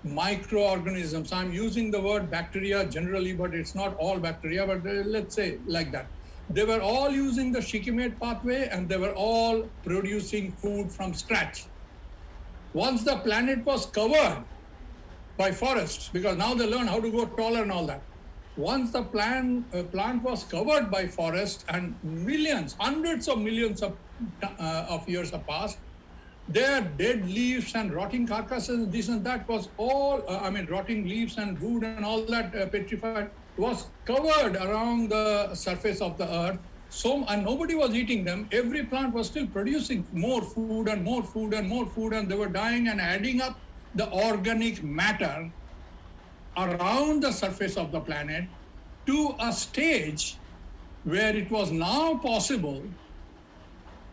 microorganisms. I'm using the word bacteria generally, but it's not all bacteria, but let's say like that. They were all using the shikimate pathway and they were all producing food from scratch. Once the planet was covered by forests, because now they learn how to go taller and all that. Once the plant was covered by forests and millions, hundreds of millions of years have passed, their dead leaves and rotting carcasses, this and that was all, rotting leaves and wood and all that petrified was covered around the surface of the earth. So, and nobody was eating them. Every plant was still producing more food and more food and more food, and they were dying and adding up the organic matter around the surface of the planet to a stage where it was now possible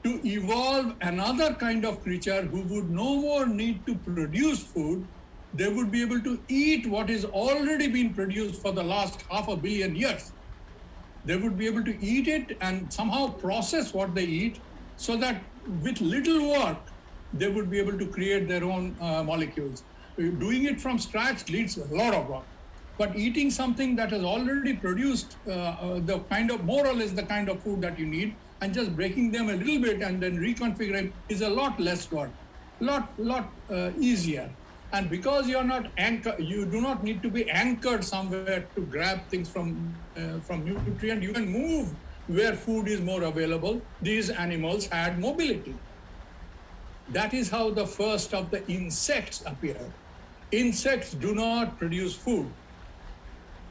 to evolve another kind of creature who would no more need to produce food. They would be able to eat what is already been produced for the last 500 million years. They would be able to eat it and somehow process what they eat so that with little work, they would be able to create their own molecules. Doing it from scratch needs a lot of work. But eating something that has already produced the kind of, more or less the kind of food that you need, and just breaking them a little bit and then reconfiguring is a lot less work, lot easier. And because you're not anchored, you do not need to be anchored somewhere to grab things from nutrient. You can move where food is more available. These animals had mobility. That is how the first of the insects appeared. Insects do not produce food.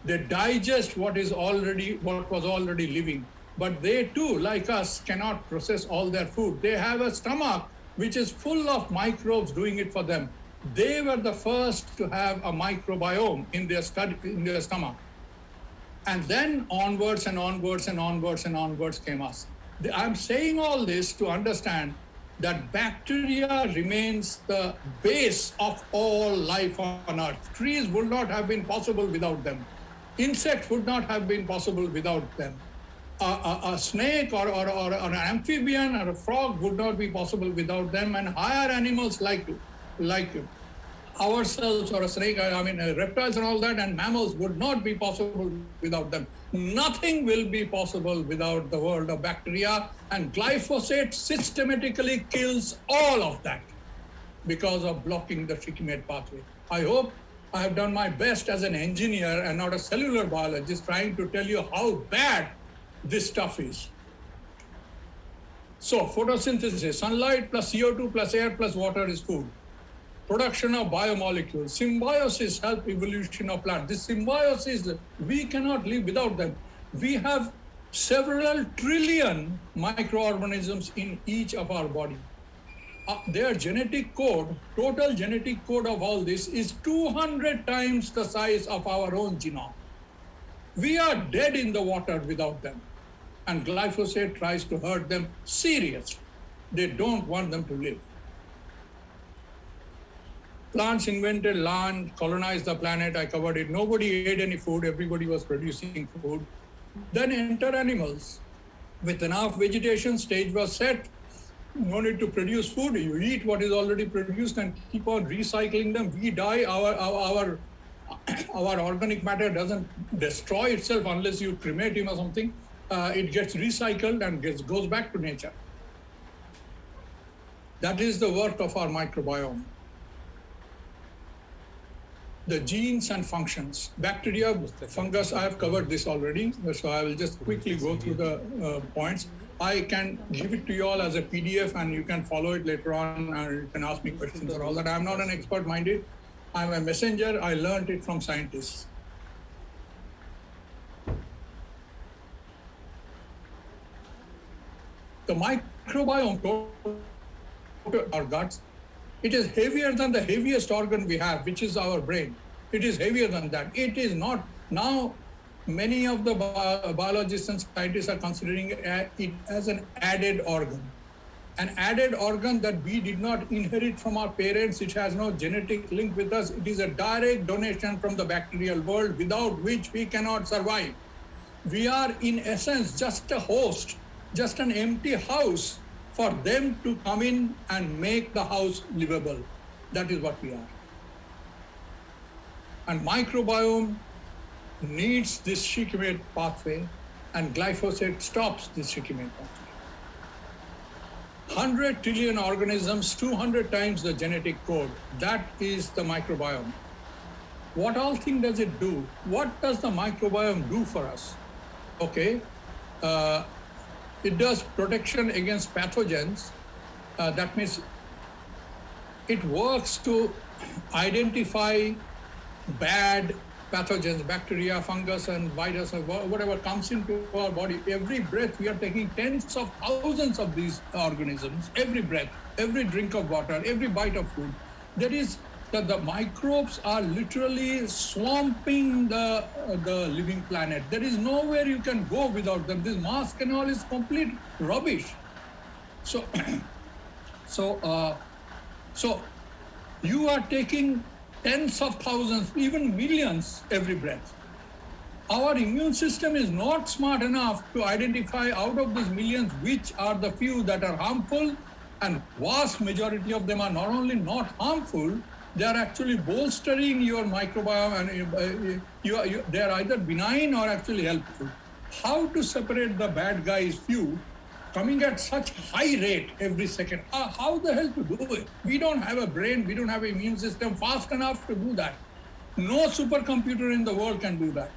They digest what was already living. But they too, like us, cannot process all their food. They have a stomach which is full of microbes doing it for them. They were the first to have a microbiome in their stomach. And then onwards and onwards and onwards and onwards came us. I'm saying all this to understand that bacteria remains the base of all life on Earth. Trees would not have been possible without them. Insects would not have been possible without them. A snake or an amphibian or a frog would not be possible without them, and higher animals like ourselves or a snake, reptiles and all that, and mammals would not be possible without them. Nothing will be possible without the world of bacteria, and glyphosate systematically kills all of that because of blocking the shikimate pathway. I hope I have done my best as an engineer and not a cellular biologist trying to tell you how bad this stuff is. So photosynthesis, sunlight plus CO2 plus air plus water is food. Production of biomolecules, symbiosis help evolution of plants. This symbiosis, we cannot live without them. We have several trillion microorganisms in each of our body. Their genetic code, total genetic code of all this is 200 times the size of our own genome. We are dead in the water without them. And glyphosate tries to hurt them seriously. They don't want them to live. Plants invented land, colonized the planet, I covered it. Nobody ate any food, everybody was producing food. Then enter animals. With enough vegetation, stage was set. No need to produce food, you eat what is already produced and keep on recycling them. We die, our organic matter doesn't destroy itself unless you cremate him or something. It gets recycled and goes back to nature. That is the work of our microbiome. The genes and functions. Bacteria, fungus, I have covered this already, so I will just quickly go through the points. I can give it to you all as a PDF and you can follow it later on and you can ask me questions or all that. I'm not an expert minded. I'm a messenger. I learned it from scientists. The microbiome, our guts, it is heavier than the heaviest organ we have, which is our brain. It is heavier than that. It is not. Now, many of the biologists and scientists are considering it as an added organ. An added organ that we did not inherit from our parents. It has no genetic link with us. It is a direct donation from the bacterial world without which we cannot survive. We are in essence just a host, just an empty house for them to come in and make the house livable. That is what we are. And microbiome needs this shikimate pathway, and glyphosate stops this shikimate pathway. 100 trillion organisms, 200 times the genetic code. That is the microbiome. What all thing does it do? What does the microbiome do for us? Okay, it does protection against pathogens. That means it works to identify bad pathogens, bacteria, fungus, and virus, or whatever comes into our body. Every breath, we are taking tens of thousands of these organisms. Every breath, every drink of water, every bite of food. That is that the microbes are literally swamping the living planet. There is nowhere you can go without them. This Mars Canal is complete rubbish. So you are taking tens of thousands, even millions every breath. Our immune system is not smart enough to identify out of these millions which are the few that are harmful, and vast majority of them are not only not harmful, they are actually bolstering your microbiome, and they are either benign or actually helpful. How to separate the bad guys few coming at such high rate every second? How the hell to do it? We don't have a brain, we don't have an immune system fast enough to do that. No supercomputer in the world can do that.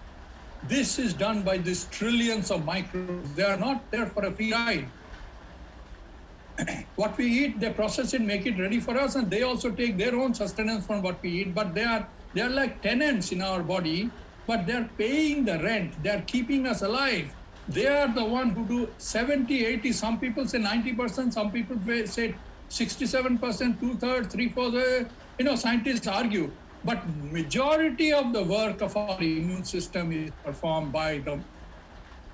This is done by these trillions of microbes. They are not there for a free ride. What we eat, they process it, make it ready for us, and they also take their own sustenance from what we eat. But they are like tenants in our body, but they're paying the rent. They're keeping us alive. They are the one who do 70, 80, some people say 90%, some people say 67%, 2/3, 3/4. Scientists argue. But majority of the work of our immune system is performed by the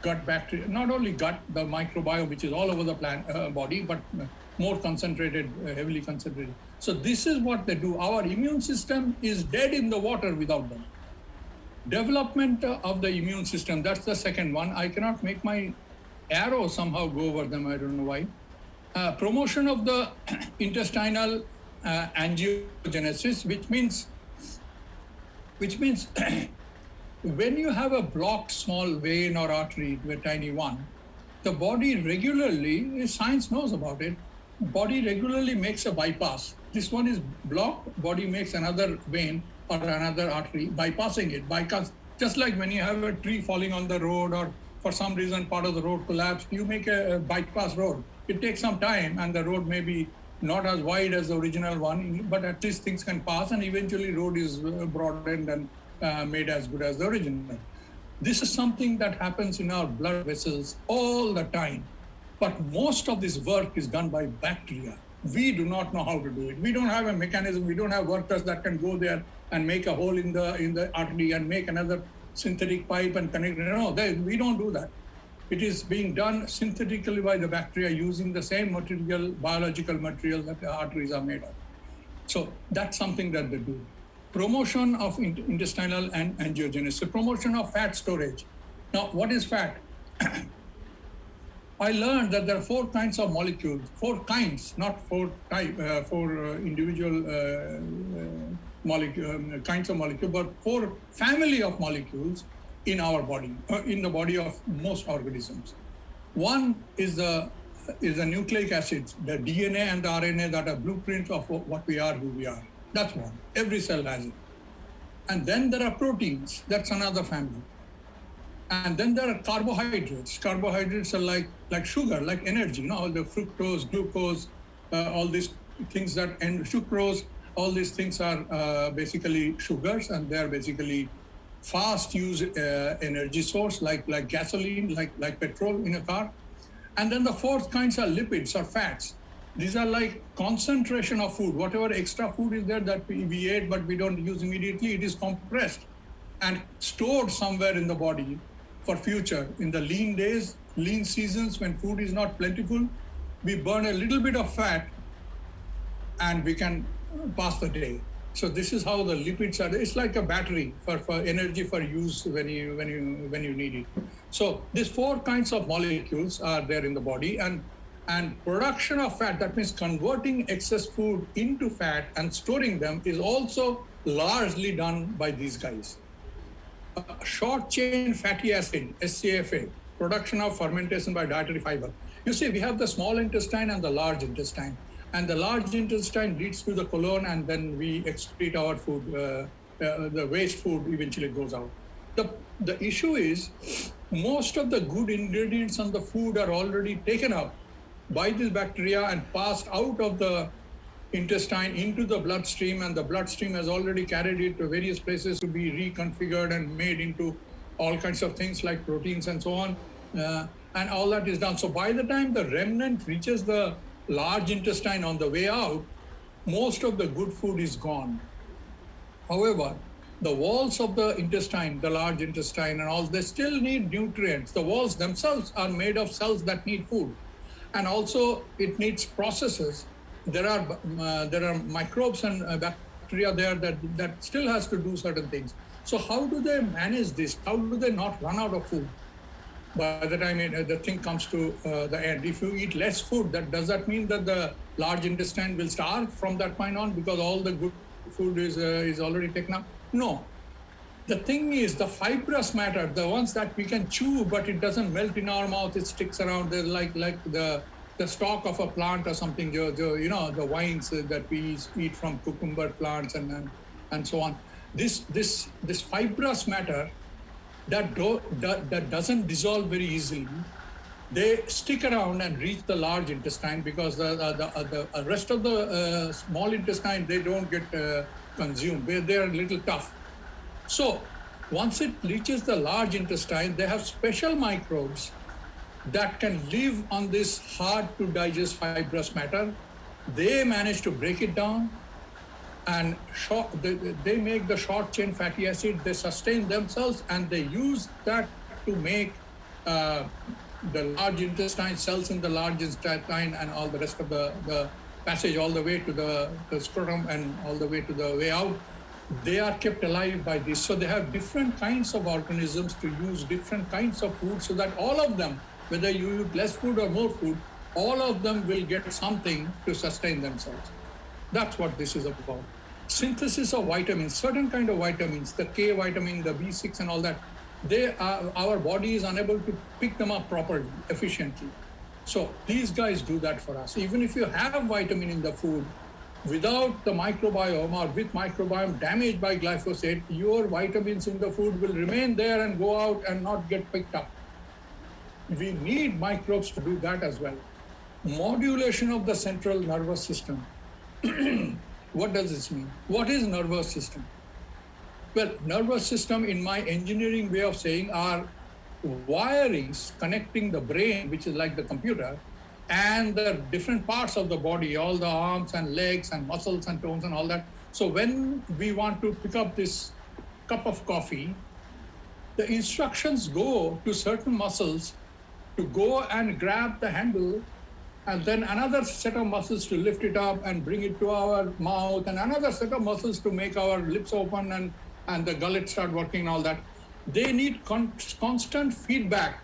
gut bacteria, not only gut, the microbiome, which is all over the body, but more concentrated, heavily concentrated. So this is what they do. Our immune system is dead in the water without them. Development of the immune system, that's the second one. I cannot make my arrow somehow go over them, I don't know why. Promotion of the intestinal angiogenesis, which means when you have a blocked small vein or artery, a tiny one, the body regularly, science knows about it, body regularly makes a bypass. This one is blocked, body makes another vein or another artery, bypassing it. Just like when you have a tree falling on the road, or for some reason part of the road collapsed, you make a bypass road. It takes some time, and the road may be not as wide as the original one, but at least things can pass, and eventually road is broadened and made as good as the original. This is something that happens in our blood vessels all the time. But most of this work is done by bacteria. We do not know how to do it. We don't have a mechanism. We don't have workers that can go there and make a hole in the artery and make another synthetic pipe and connect. No, we don't do that. It is being done synthetically by the bacteria using the same material, biological material that the arteries are made of. So that's something that they do. Promotion of intestinal and angiogenesis, promotion of fat storage. Now, what is fat? I learned that there are 4 kinds of molecules, 4 kinds, not 4 individual kinds of molecules, but 4 family of molecules in our body, in the body of most organisms. One is the nucleic acids, the DNA and the RNA that are blueprints of what we are, who we are. That's one. Every cell has it. And then there are proteins. That's another family. And then there are carbohydrates. Carbohydrates are like sugar, like energy. All the fructose, glucose, all these things and sucrose. All these things are basically sugars, and they are basically fast use energy source, like gasoline, like petrol in a car. And then the 4th kinds are lipids or fats. These are like concentration of food. Whatever extra food is there that we ate but we don't use immediately, it is compressed and stored somewhere in the body for future. In the lean days, lean seasons, when food is not plentiful, we burn a little bit of fat and we can pass the day. So this is how the lipids are. It's like a battery for energy for use when you need it. So these 4 kinds of molecules are there in the body, and production of fat, that means converting excess food into fat and storing them, is also largely done by these guys. Short chain fatty acid, SCFA, production of fermentation by dietary fiber. You see, we have the small intestine and the large intestine. And the large intestine leads to the colon, and then we excrete our food. The waste food eventually goes out. The issue is, most of the good ingredients on the food are already taken up by this bacteria and passed out of the intestine into the bloodstream, and the bloodstream has already carried it to various places to be reconfigured and made into all kinds of things like proteins and so on. And all that is done. So by the time the remnant reaches the large intestine on the way out, most of the good food is gone. However, the walls of the intestine, the large intestine and all, they still need nutrients. The walls themselves are made of cells that need food. And also it needs processes. There are microbes and bacteria there that still has to do certain things. So how do they manage this? How do they not run out of food by the time the thing comes to the end? If you eat less food, does that mean that the large intestine will starve from that point on because all the good food is already taken up? No. The thing is, the fibrous matter, the ones that we can chew, but it doesn't melt in our mouth, it sticks around. They're like the stalk of a plant or something, the vines that we eat from cucumber plants and so on. This fibrous matter that doesn't dissolve very easily, they stick around and reach the large intestine because the rest of the small intestine, they don't get consumed. They're a little tough. So once it reaches the large intestine, they have special microbes that can live on this hard to digest fibrous matter. They manage to break it down and they make the short chain fatty acid. They sustain themselves and they use that to make the large intestine, cells in the large intestine and all the rest of the passage all the way to the scrotum and all the way to the way out. They are kept alive by this. So they have different kinds of organisms to use different kinds of food so that all of them, whether you eat less food or more food, all of them will get something to sustain themselves. That's what this is about. Synthesis of vitamins, certain kind of vitamins, the K vitamin, the B6 and all that, our body is unable to pick them up properly, efficiently. So these guys do that for us. Even if you have vitamin in the food, without the microbiome or with microbiome damaged by glyphosate, your vitamins in the food will remain there and go out and not get picked up. We need microbes to do that as well. Modulation of the central nervous system. What does this mean? What is nervous system? Well, nervous system, in my engineering way of saying, are wirings connecting the brain, which is like the computer, and the different parts of the body, all the arms and legs and muscles and tones and all that. So when we want to pick up this cup of coffee, the instructions go to certain muscles to go and grab the handle, and then another set of muscles to lift it up and bring it to our mouth, and another set of muscles to make our lips open and the gullet start working and all that. They need constant feedback.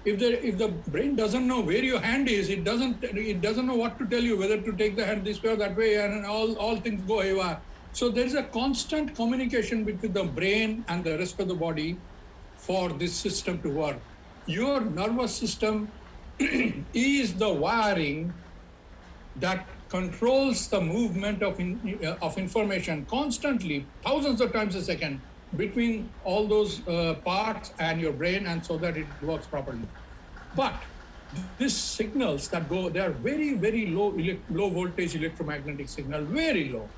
If the brain doesn't know where your hand is, it doesn't know what to tell you, whether to take the hand this way or that way, and all things go haywire. So there is a constant communication between the brain and the rest of the body for this system to work. Your nervous system is the wiring that controls the movement of information constantly, thousands of times a second, between all those parts and your brain, and so that it works properly. But these signals that go, they are very, very low voltage electromagnetic signal, very low,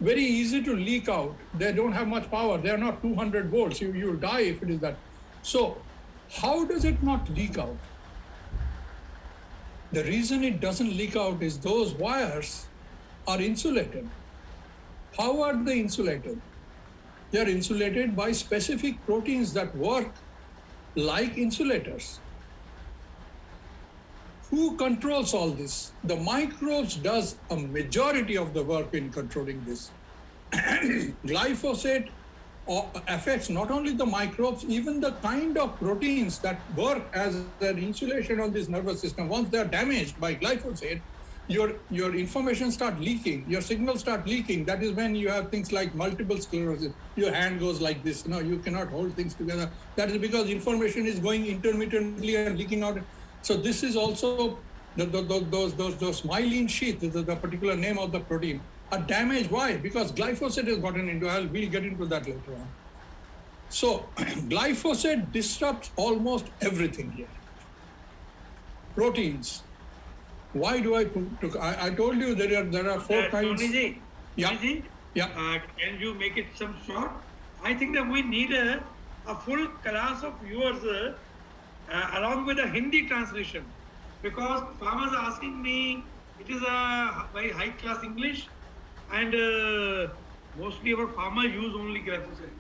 very easy to leak out. They don't have much power. They are not 200 volts. You'll die if it is that. So how does it not leak out? The reason it doesn't leak out is those wires are insulated. How are they insulated? They are insulated by specific proteins that work like insulators. Who controls all this? The microbes does a majority of the work in controlling this. Glyphosate affects not only the microbes, even the kind of proteins that work as an insulation on this nervous system. Once they are damaged by glyphosate, your information start leaking, your signals start leaking. That is when you have things like multiple sclerosis. Your hand goes like this. You cannot hold things together. That is because information is going intermittently and leaking out. So this is also those myelin sheath, the particular name of the protein, are damaged. Why? Because glyphosate has gotten into. We'll get into that later on. So glyphosate disrupts almost everything here. Proteins. Why do I put? I told you there are four kinds. Tony Yeah. Yeah. Can you make it some short? I think that we need a full class of viewers along with a Hindi translation, because farmers are asking me. It is a very high class English, and mostly our farmers use only glyphosate.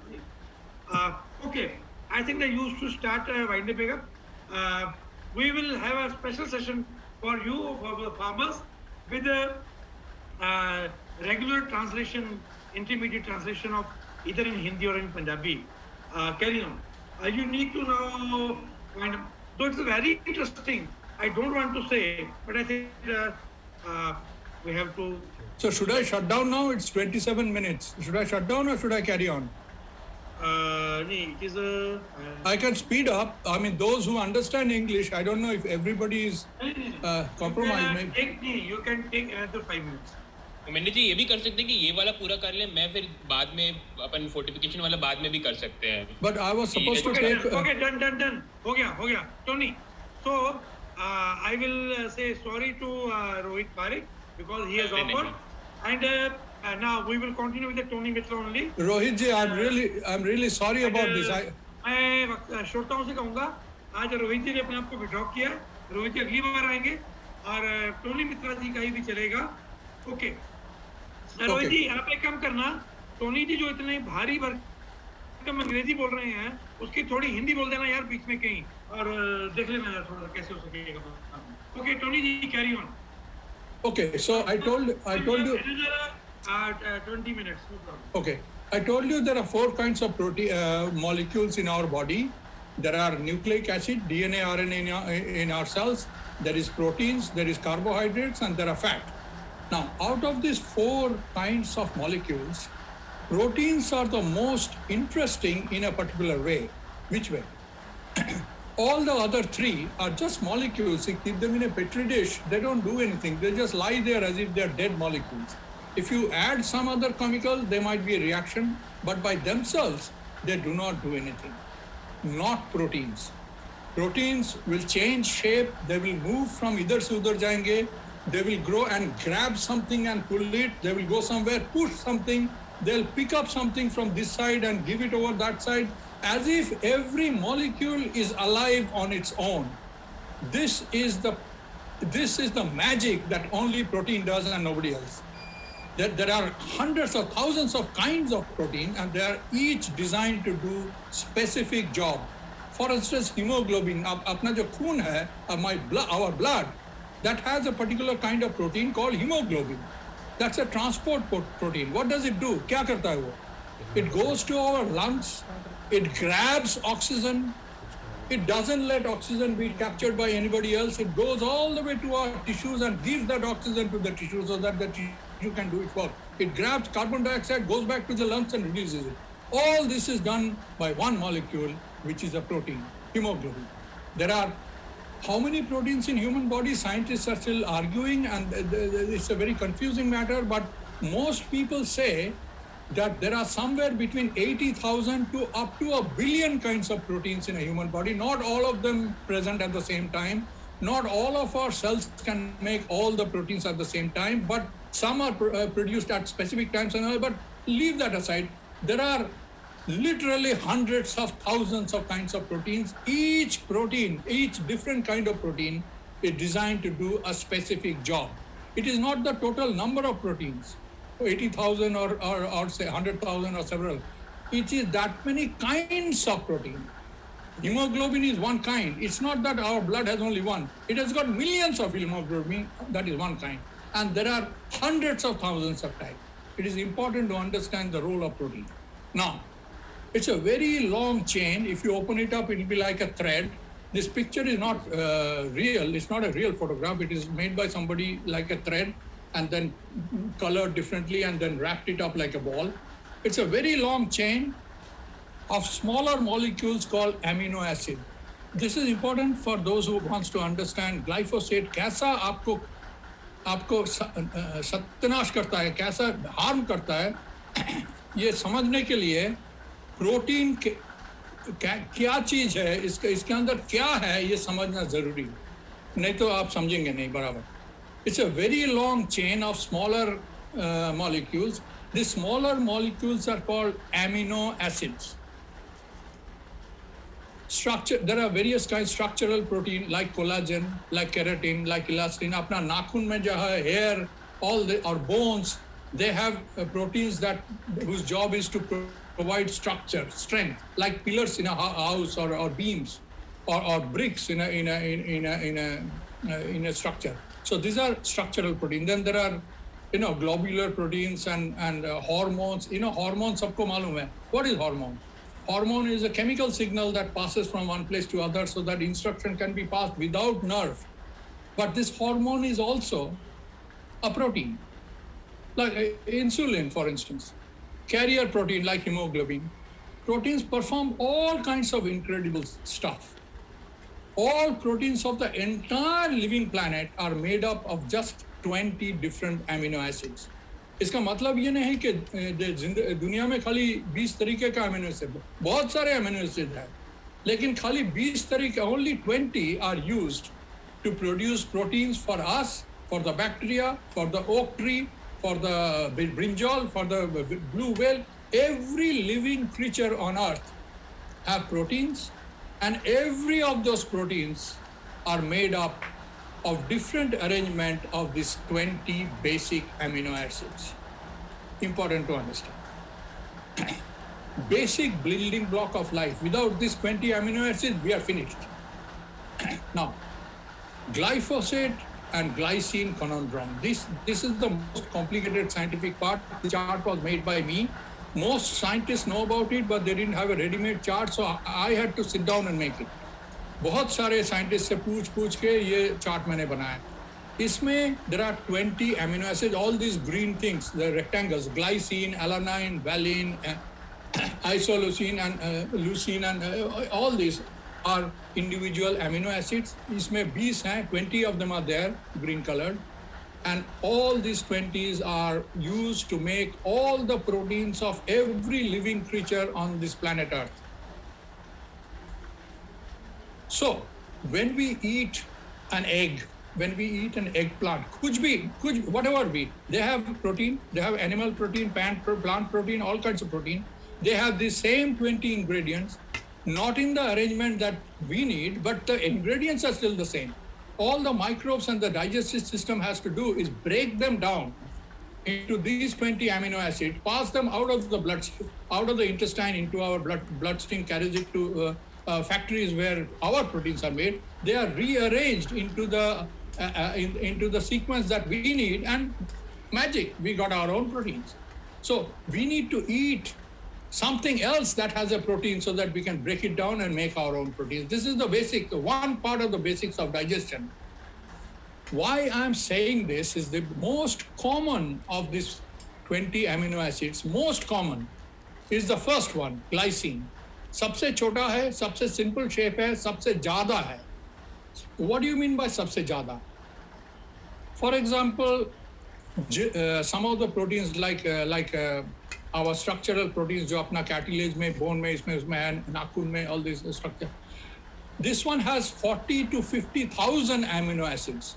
Okay, I think that you should start winding up. We will have a special session for you, for the farmers, with a regular translation, intermediate translation of either in Hindi or in Punjabi. Carry on. You need to now find, though it's very interesting, I don't want to say, but I think we have to. So should I shut down now? It's 27 minutes. Should I shut down or should I carry on? It is a. I can speed up. I mean, those who understand English, I don't know if everybody is compromised. You can take another 5 minutes. मैंने जी ये भी कर सकते हैं कि ये वाला पूरा कर लें, मैं फिर बाद में अपन फोर्टिफिकेशन वाला बाद में भी कर सकते हैं. But I was supposed to take. Okay, done. हो गया. Tony. So I will say sorry to Rohit Parekh because he has offered, and now we will continue with the Tony Mitra only. Rohit ji, I'm really sorry about this. मैं श्रोताओं से कहूँगा आज रोहित जी ने अपने आप को विड्रॉ किया. रोहित जी अगली बार आएंगे और टोनी मित्रा जी का ही भी चलेगा. ओके रोहित जी आप एक काम करना, टोनी जी जो इतने भारी भरकम अंग्रेजी बोल रहे हैं उसकी थोड़ी हिंदी बोल देना यार बीच में कहीं, और देख लेना यार थोड़ा कैसे हो सकेगा. Okay Tony ji carry on. Okay, so I told you. 20 minutes. No problem. Okay, I told you there are 4 kinds of protein molecules in our body. There are nucleic acid, DNA, RNA in our cells. There is proteins, there is carbohydrates, and there are fat. Now, out of these 4 kinds of molecules, proteins are the most interesting in a particular way. Which way? All the other 3 are just molecules. You keep them in a petri dish, they don't do anything. They just lie there as if they're dead molecules. If you add some other chemical, there might be a reaction, but by themselves, they do not do anything. Not proteins. Proteins will change shape, they will move from idhar se udhar jayenge, they will grow and grab something and pull it, they will go somewhere, push something, they'll pick up something from this side and give it over that side, as if every molecule is alive on its own. This is the magic that only protein does and nobody else. There are hundreds of thousands of kinds of protein and they are each designed to do specific job. For instance, hemoglobin, apna jo khoon hai, our blood, that has a particular kind of protein called hemoglobin. That's a transport protein. What does it do? Kya karta hai wo? It goes to our lungs, it grabs oxygen, it doesn't let oxygen be captured by anybody else. It goes all the way to our tissues and gives that oxygen to the tissue so that the tissue can do its work. It grabs carbon dioxide, goes back to the lungs and releases it. All this is done by one molecule, which is a protein, hemoglobin. There are how many proteins in human body? Scientists are still arguing, and it's a very confusing matter, but most people say that there are somewhere between 80,000 to up to 1 billion kinds of proteins in a human body, not all of them present at the same time. Not all of our cells can make all the proteins at the same time, but some are produced at specific times and all, but leave that aside. There are literally hundreds of thousands of kinds of proteins. Each protein, each different kind of protein is designed to do a specific job. It is not the total number of proteins, 80,000 or say 100,000 or several. It is that many kinds of protein. Hemoglobin is one kind. It's not that our blood has only one. It has got millions of hemoglobin, that is one kind. And there are hundreds of thousands of types. It is important to understand the role of protein. Now, it's a very long chain. If you open it up, it will be like a thread. This picture is not real. It's not a real photograph. It is made by somebody like a thread and then colored differently and then wrapped it up like a ball. It's a very long chain of smaller molecules called amino acid. This is important for those who wants to understand glyphosate कैसा आपको सत्यानाश करता है, कैसा harm करता है. ये समझने के लिए प्रोटीन क्या चीज है, इसके अंदर क्या है, ये समझना जरूरी है, नहीं तो आप समझेंगे नहीं बराबर. It's a very long chain of smaller molecules. These smaller molecules are called amino acids. There are various kinds of structural protein like collagen, like keratin, like elastin. अपना नाखून में जो है hair, our bones, they have proteins whose job is to provide structure, strength, like pillars in a house or beams or bricks in a structure. So these are structural protein. Then there are globular proteins and hormones. Hormones सबको मालूम है. What is hormone? Hormone is a chemical signal that passes from one place to other so that instruction can be passed without nerve. But this hormone is also a protein, like insulin, for instance, carrier protein like hemoglobin. Proteins perform all kinds of incredible stuff. All proteins of the entire living planet are made up of just 20 different amino acids. इसका मतलब ये नहीं कि दुनिया में खाली 20 तरीके का अमीनो एसिड, बहुत सारे अमीनो एसिड हैं, लेकिन खाली 20 तरीके, only 20 are used to produce proteins for us, for the bacteria, for the oak tree, for the brinjal, for the blue whale. Every living creature on earth have proteins, and every of those proteins are made up of different arrangement of these 20 basic amino acids. Important to understand. Basic building block of life. Without these 20 amino acids, we are finished. Now, glyphosate and glycine conundrum. This is the most complicated scientific part. The chart was made by me. Most scientists know about it, but they didn't have a ready-made chart, so I had to sit down and make it. बहुत सारे scientist से पूछ के ये chart मैंने बनाया. इसमें there are 20 amino acids, all these green things, the rectangles, glycine, alanine, valine, isoleucine and leucine, and all these are individual amino acids. इसमें 20 हैं, 20 of them are there, green colored, and all these 20s are used to make all the proteins of every living creature on this planet Earth. So, when we eat an egg, when we eat an eggplant, whatever be, they have protein, they have animal protein, plant protein, all kinds of protein. They have the same 20 ingredients, not in the arrangement that we need, but the ingredients are still the same. All the microbes and the digestive system has to do is break them down into these 20 amino acids, pass them out of the blood, out of the intestine into our bloodstream, carries it to factories where our proteins are made. They are rearranged into the sequence that we need, and magic, we got our own proteins. So we need to eat something else that has a protein so that we can break it down and make our own proteins. This is the basic, one part of the basics of digestion. Why I'm saying this is the most common of these 20 amino acids, most common is the first one, glycine. सबसे छोटा है, सबसे simple shape है, सबसे ज़्यादा है. What do you mean by सबसे ज़्यादा? For example, some of the proteins like our structural proteins जो अपना cartilage में, bone में, इसमें है, नाखून में, all this structure. This one has 40 to 50,000 amino acids.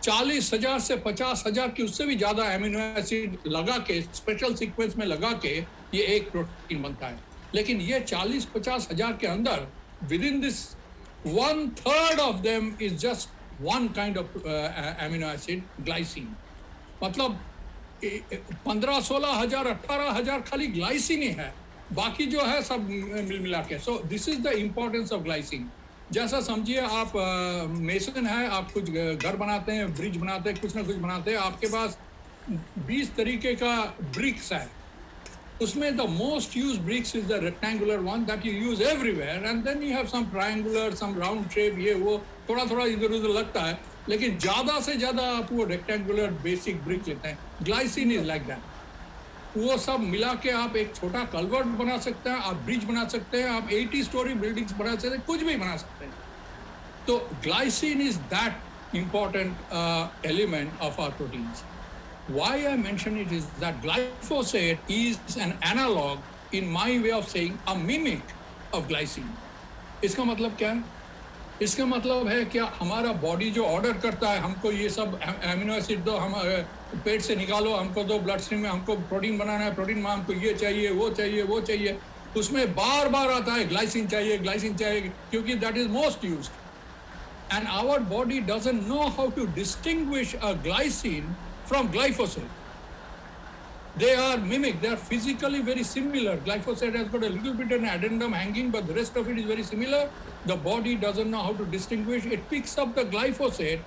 40,000 से 50,000 की उससे भी ज़्यादा amino acid लगा के, special sequence में लगा के ये एक protein बनता है. लेकिन ये 40-50 हजार के अंदर within this 1/3 of them is just one kind of amino acid, glycine. मतलब 15-16 हजार 18 हजार खाली glycine ही है, बाकी जो है सब मिल मिला के. So this is the importance of glycine. जैसा समझिए आप मेसन है, आप कुछ घर बनाते हैं, ब्रिज बनाते हैं, कुछ ना कुछ बनाते हैं, आपके पास 20 तरीके का bricks है. उसमें the most used bricks is the rectangular one that you use everywhere, and then you have some triangular, some round shape, ये वो थोड़ा थोड़ा इधर उधर लगता है, लेकिन ज़्यादा से ज़्यादा आप वो rectangular basic brick लेते हैं. Glycine is like that. वो सब मिला के आप एक छोटा कल्वर्ट बना सकते हैं, आप ब्रिज बना सकते हैं, आप 80 story buildings बना सकते हैं, कुछ भी बना सकते हैं. तो glycine is that important element of our proteins. Why I mention it is that glyphosate is an analog, in my way of saying, a mimic of glycine. इसका मतलब क्या है? इसका मतलब है क्या हमारा बॉडी जो ऑर्डर करता है हमको ये सब एमिनो एसिड दो, हम पेट से निकालो, हमको दो ब्लड स्ट्रीम में, हमको प्रोटीन बनाना है, प्रोटीन में हमको ये चाहिए, वो चाहिए, वो चाहिए, उसमें बार बार आता है ग्लाइसिन चाहिए, क्योंकि that is most used. And our body doesn't know how to distinguish a glycine from glyphosate. They are mimic, they are physically very similar. Glyphosate has got a little bit of an addendum hanging, but the rest of it is very similar. The body doesn't know how to distinguish. It picks up the glyphosate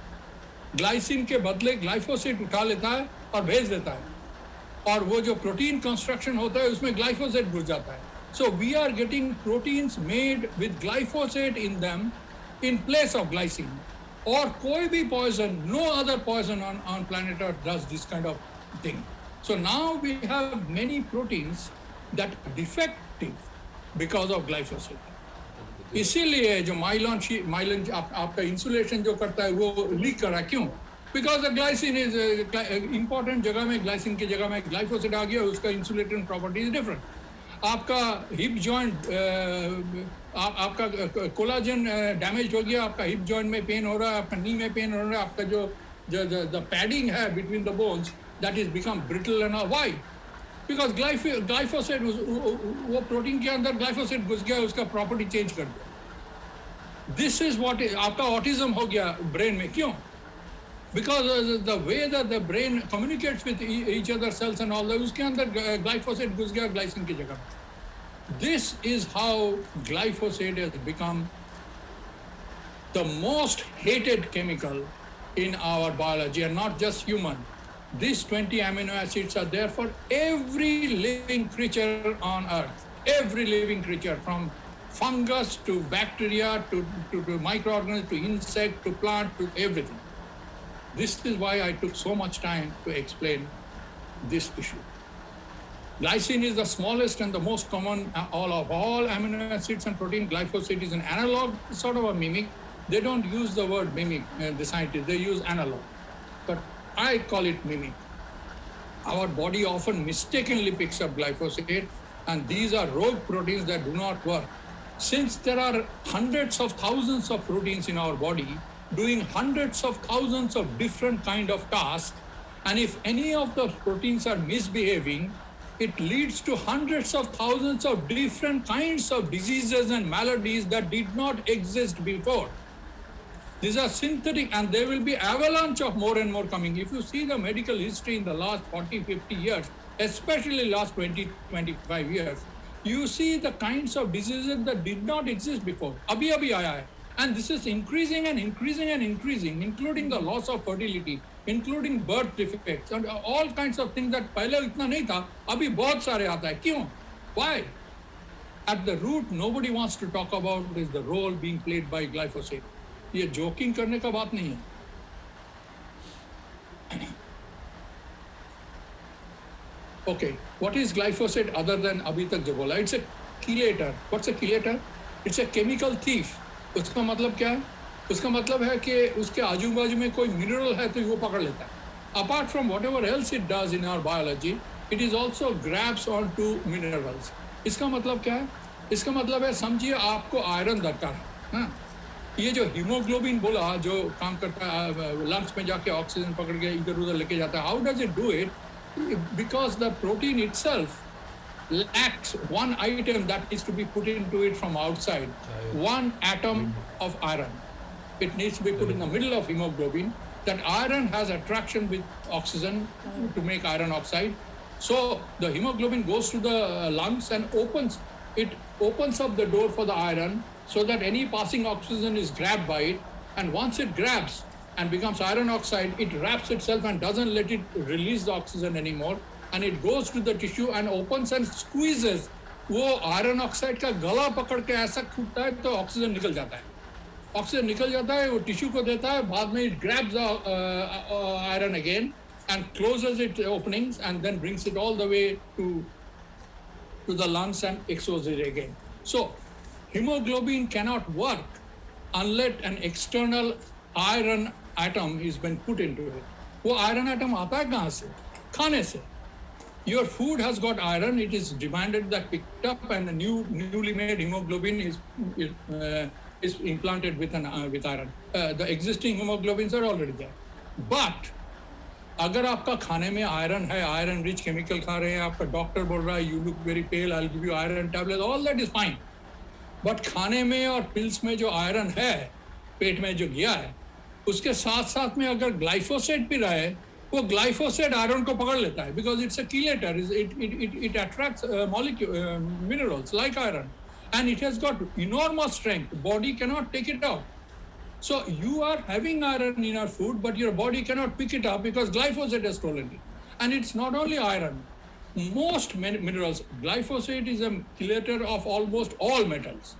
glycine के बदले glyphosate उठा लेता है और भेज देता है, और वो जो प्रोटीन कंस्ट्रक्शन होता है उसमें ग्लाइफोसेट घुस जाता है. So we are getting proteins made with glyphosate in them in place of glycine. Or कोई भी poison, no other poison on planet Earth does this kind of thing. So now we have many proteins that are defective because of glyphosate. इसीलिए जो Mylan आपका insulation जो करता है वो leak कर रहा है. क्यों? Because the glycine is important जगह में, ग्लाइसिन की जगह में ग्लाइफोसेट आ गया, उसका इंसुलेटिंग प्रॉपर्टी इज डिफरेंट. आपका हिप जॉइंट, आपका कोलाजन डैमेज हो गया, आपका हिप जॉइंट में पेन हो रहा है, आपका नी में पेन हो रहा है, आपका जो द पैडिंग है between the bones that is become brittle and why, because glyphosate, वो प्रोटीन के अंदर ग्लाइफोसेट घुस गया, उसका प्रॉपर्टी चेंज कर दिया. दिस इज व्हाट आपका ऑटिज्म हो गया ब्रेन में. क्यों? Because the way that the brain communicates with each other cells and all that, उसके अंदर glyphosate घुस गया glycine की जगह. This is how glyphosate has become the most hated chemical in our biology, and not just human. These 20 amino acids are there for every living creature on Earth. Every living creature, from fungus to bacteria to microorganisms to insect to plant to everything. This is why I took so much time to explain this issue. Glycine is the smallest and the most common of all amino acids and protein. Glyphosate is an analog, sort of a mimic. They don't use the word mimic, the scientists, they use analog. But I call it mimic. Our body often mistakenly picks up glyphosate, and these are rogue proteins that do not work. Since there are hundreds of thousands of proteins in our body, doing hundreds of thousands of different kind of tasks, and if any of those proteins are misbehaving, it leads to hundreds of thousands of different kinds of diseases and maladies that did not exist before. These are synthetic, and there will be avalanche of more and more coming. If you see the medical history in the last 40, 50 years, especially last 20, 25 years, you see the kinds of diseases that did not exist before. Abhi aaya hai. And this is increasing and increasing and increasing, including the loss of fertility, including birth defects, and all kinds of things that पहले इतना नहीं था, अभी बहुत सारे आता है. क्यों? Why? At the root, nobody wants to talk about is the role being played by glyphosate. ये joking करने का बात नहीं है. Okay, what is glyphosate other than अभी तक जो बोला? It's a chelator. What's a chelator? It's a chemical thief. उसका मतलब क्या है? उसका मतलब है कि उसके आजू बाजू में कोई मिनरल है तो वो पकड़ लेता है. Apart from whatever else it does in our biology, it is also grabs onto minerals. इसका मतलब क्या है? इसका मतलब है, समझिए आपको आयरन दरकार है. हाँ, ये जो हीमोग्लोबिन बोला जो काम करता है, लंग्स में जाके ऑक्सीजन पकड़ के इधर उधर लेके जाता है. How does it do it? Because the protein itself lacks one item that needs to be put into it from outside, one atom of iron. It needs to be put in the middle of hemoglobin. That iron has attraction with oxygen to make iron oxide. So the hemoglobin goes to the lungs and opens up the door for the iron so that any passing oxygen is grabbed by it. And once it grabs and becomes iron oxide, it wraps itself and doesn't let it release the oxygen anymore. And it goes to the tissue and opens and squeezes. वो iron oxide का गला पकड़ के ऐसा खींचता है तो oxygen निकल जाता है. ऑक्सीजन निकल जाता है, वो टिश्यू को देता है, बाद में it grabs the iron again and closes its openings and then brings it all the way to the lungs and exposes it again. So hemoglobin cannot work unless an external iron atom has been put into it. वो iron atom आता है कहाँ से? खाने से. Your food has got iron, it is demanded that picked up, and a newly made hemoglobin is implanted with iron. The existing hemoglobins are already there. But अगर आपका खाने में आयरन है, आयरन रिच केमिकल खा रहे हैं, आपका doctor बोल रहा है you look very pale, I'll give you iron tablet, all that is fine. But खाने में और पिल्स में जो आयरन है, पेट में जो गया है, उसके साथ साथ में अगर ग्लाइफोसेट भी रहा है, वो ग्लाइफोसेट आयरन को पकड़ लेता है because it's a chelator. It attracts minerals like iron, and it has got enormous strength. Body cannot take it out. So you are having iron in your food, but your body cannot pick it up because glyphosate has stolen it. And it's not only iron. Most minerals, glyphosate is a chelator of almost all metals.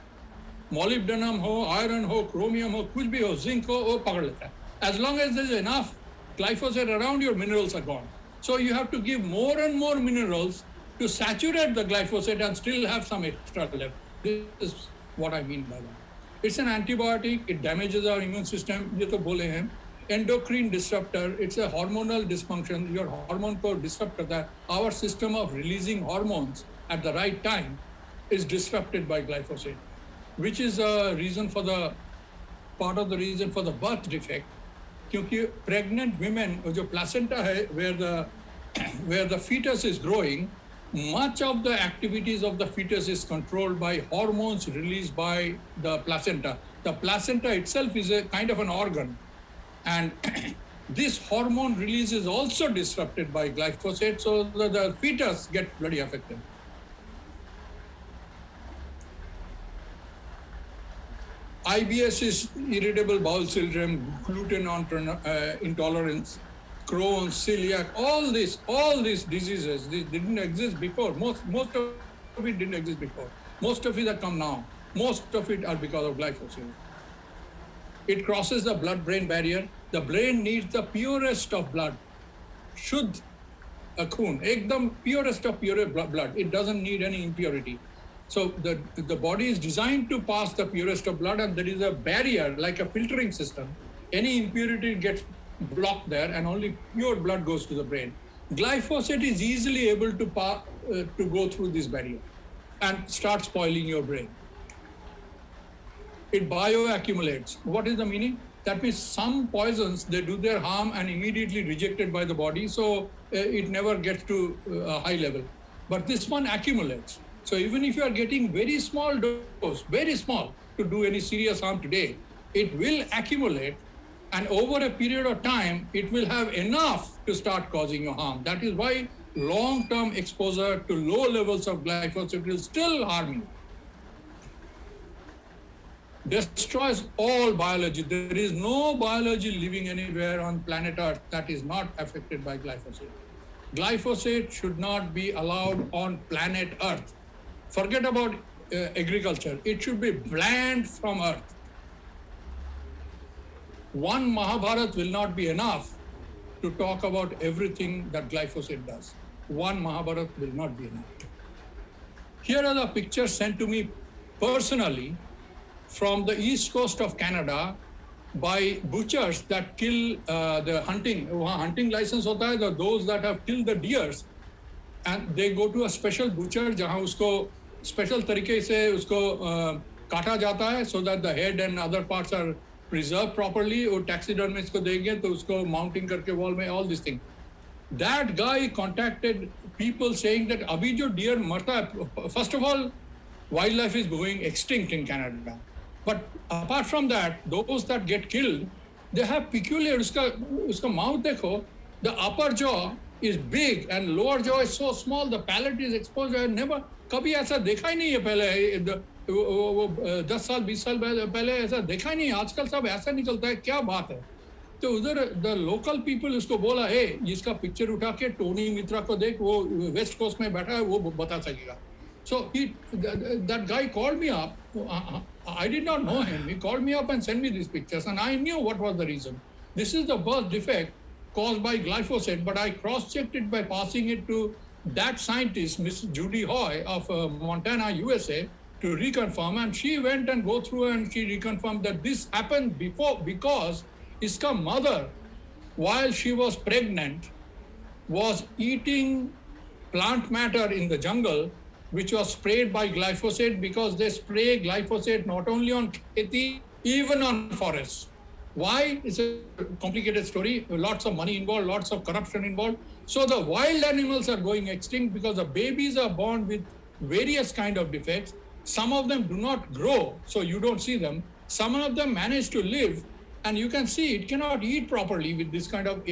Molybdenum ho, iron ho, chromium ho, kuch bhi ho, zinc ho, wo pakad leta hai. As long as there's enough glyphosate around, your minerals are gone. So you have to give more and more minerals to saturate the glyphosate and still have some extra left. This is what I mean by that. It's an antibiotic, it damages our immune system, ye to bole hain. Endocrine disruptor, it's a hormonal dysfunction. Your hormone ko disrupt karta hai. Our system of releasing hormones at the right time is disrupted by glyphosate, which is a reason for the, part of the reason for the birth defect. क्योंकि pregnant women, जो placenta है, where the fetus is growing, much of the activities of the fetus is controlled by hormones released by the placenta. The placenta itself is a kind of an organ. And this hormone release is also disrupted by glyphosate, so the fetus get bloody affected. IBS is irritable bowel syndrome, gluten intolerance, Crohn's, celiac, all these diseases, they didn't exist before. Most of it didn't exist before. Most of it that come now. Most of it are because of glyphosate. It crosses the blood-brain barrier. The brain needs the purest of blood. Shuddh khun, ekdam purest of pure blood. It doesn't need any impurity. So the body is designed to pass the purest of blood, and there is a barrier, like a filtering system. Any impurity gets blocked there, and only pure blood goes to the brain. Glyphosate is easily able to go through this barrier and start spoiling your brain. It bioaccumulates. What is the meaning? That means some poisons, they do their harm and immediately rejected by the body, so it never gets to a high level. But this one accumulates. So even if you are getting very small dose, very small, to do any serious harm today, it will accumulate, and over a period of time, it will have enough to start causing you harm. That is why long-term exposure to low levels of glyphosate will still harm you. Destroys all biology. There is no biology living anywhere on planet Earth that is not affected by glyphosate. Glyphosate should not be allowed on planet Earth. Forget about agriculture. It should be banned from Earth. One Mahabharat will not be enough to talk about everything that glyphosate does. One Mahabharat will not be enough. Here are the pictures sent to me personally from the east coast of Canada by butchers that kill the hunting. Hunting license hota hai, those that have killed the deers, and they go to a special butcher jahan usko special tarike se usko kaata jata hai, so that the head and other parts are preserved properly. Or taxidermist ko denge to usko mounting karke wall mein, all these things. That guy contacted people saying that abhi jo deer marta hai, first of all, wildlife is going extinct in Canada. But apart from that, those that get killed, they have peculiar, uska mouth dekho, the upper jaw is big and lower jaw is so small, the palate is exposed. I never, kabhi aisa dekha hi nahi hai pehle, 10 saal, 20 saal pehle aisa dekha hi nahi, aajkal sab aisa nikalta hai, kya baat hai? तो उधर the local people उसको बोला, hey, इसका picture उठा के Tony मित्रा को देख, वो west coast में बैठा है, वो बता सकेगा. So that guy called me up. I did not know him. He called me up and sent me these pictures, and I knew what was the reason. This is the birth defect caused by glyphosate, but I cross-checked it by passing it to that scientist, Miss Judy Hoy of Montana, USA, to reconfirm. And she went and go through and she reconfirmed that this happened before because iska mother, while she was pregnant, was eating plant matter in the jungle, which was sprayed by glyphosate, because they spray glyphosate not only on kheti, even on forests. Why? It's a complicated story. Lots of money involved, lots of corruption involved. So the wild animals are going extinct because the babies are born with various kind of defects. Some of them do not grow, so you don't see them. Some of them manage to live, and you can see it cannot eat properly with this kind of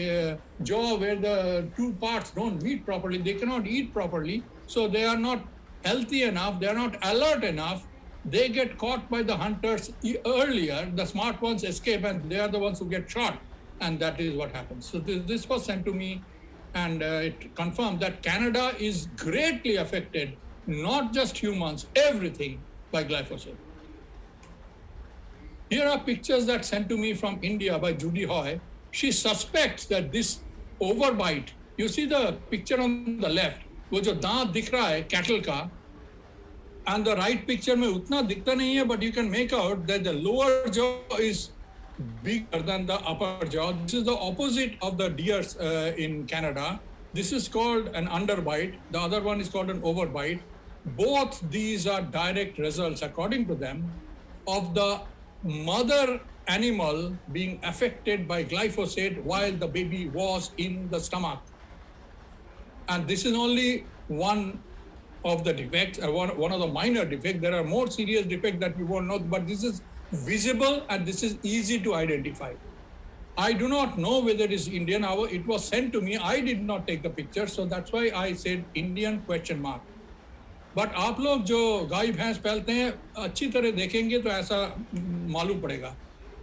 jaw where the two parts don't meet properly. They cannot eat properly, so they are not healthy enough, they are not alert enough. they get caught by the hunters earlier. The smart ones escape, and they are the ones who get shot. And that is what happens. So this was sent to me, and it confirmed that Canada is greatly affected, not just humans, everything, by glyphosate. Here are pictures that sent to me from India by Judy Hoy. She suspects that this overbite, you see the picture on the left, वो जो दांत दिख रहा है cattle का, and the right picture में उतना दिखता नहीं है, but you can make out that the lower jaw is bigger than the upper jaw. This is the opposite of the deers in Canada. This is called an underbite. The other one is called an overbite. Both these are direct results, according to them, of the mother animal being affected by glyphosate while the baby was in the stomach. And this is only one of the defects, one of the minor defects. There are more serious defects that we won't know, but this is visible and this is easy to identify. I do not know whether it is Indian. It was sent to me. I did not take the picture, so that's why I said Indian question mark. But आप लोग जो गाय भैंस पालते हैं अच्छी तरह देखेंगे तो ऐसा मालूम पड़ेगा.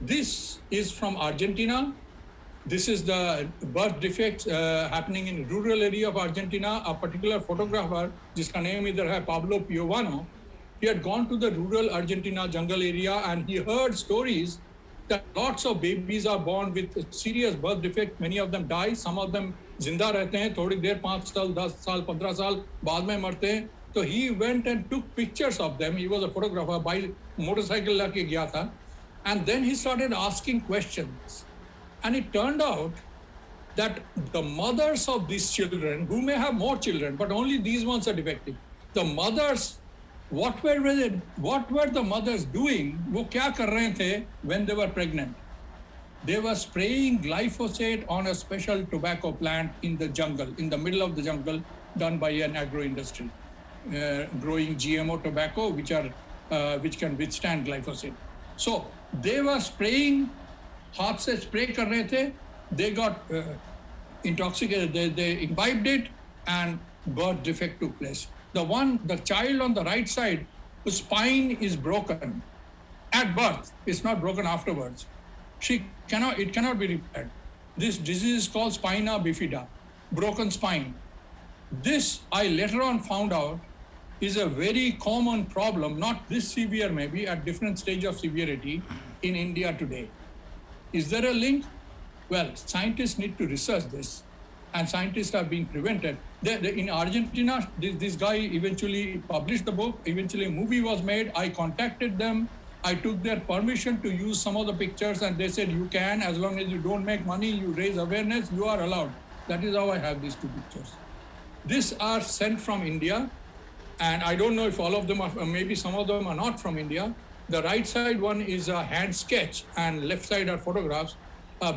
This is from Argentina. This is the birth defects happening in rural area of Argentina. A particular photographer, जिसका name इधर है Pablo Piovano, he had gone to the rural Argentina jungle area and he heard stories that lots of babies are born with serious birth defect. Many of them die. Some of them जिंदा रहते हैं थोड़ी देर 5 साल 10 साल 15 साल बाद में मरते हैं. So he went and took pictures of them. He was a photographer. By motorcycle लाके गया था. And then he started asking questions. And it turned out that the mothers of these children, who may have more children, but only these ones are defective. The mothers, what were the mothers doing? वो क्या कर रहे थे when they were pregnant? They were spraying glyphosate on a special tobacco plant in the jungle, in the middle of the jungle, done by an agro industry, growing GMO tobacco, which can withstand glyphosate. So they were spraying, हाथ से spray कर रहे थे. They got intoxicated. They imbibed it, and birth defect took place. The child on the right side, whose spine is broken at birth. It's not broken afterwards. It cannot be repaired. This disease is called spina bifida, broken spine. This I later on found out is a very common problem, not this severe maybe, at different stage of severity in India today. Is there a link? Well, scientists need to research this, and scientists are being prevented. In Argentina, this guy eventually published the book. Eventually, a movie was made. I contacted them. I took their permission to use some of the pictures, and they said, you can, as long as you don't make money, you raise awareness, you are allowed. That is how I have these two pictures. These are sent from India, and I don't know if all of them are, maybe some of them are not from India. The right side one is a hand sketch, and left side are photographs.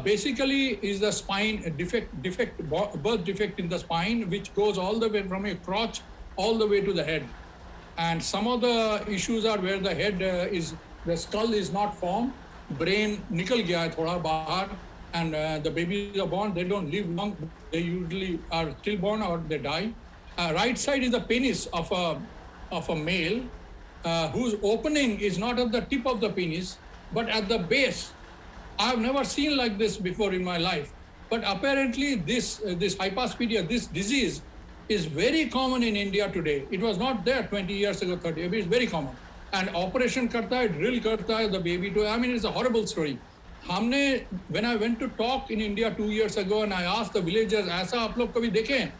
Basically is the spine birth defect in the spine, which goes all the way from your crotch all the way to the head. And some of the issues are where the head the skull is not formed, brain nikal gaya hai thoda bahar, and the babies are born, they don't live long, they usually are stillborn or they die. Right side is the penis of a male, whose opening is not at the tip of the penis, but at the base. I have never seen like this before in my life. But apparently this hypospedia, this disease, is very common in India today. It was not there 20 years ago, 30 years ago. It's very common. And operation karta hai, drill karta hai, the baby too. I mean, it's a horrible story. When I went to talk in India 2 years ago, and I asked the villagers, "Aisa aap log kabhi dekhe?"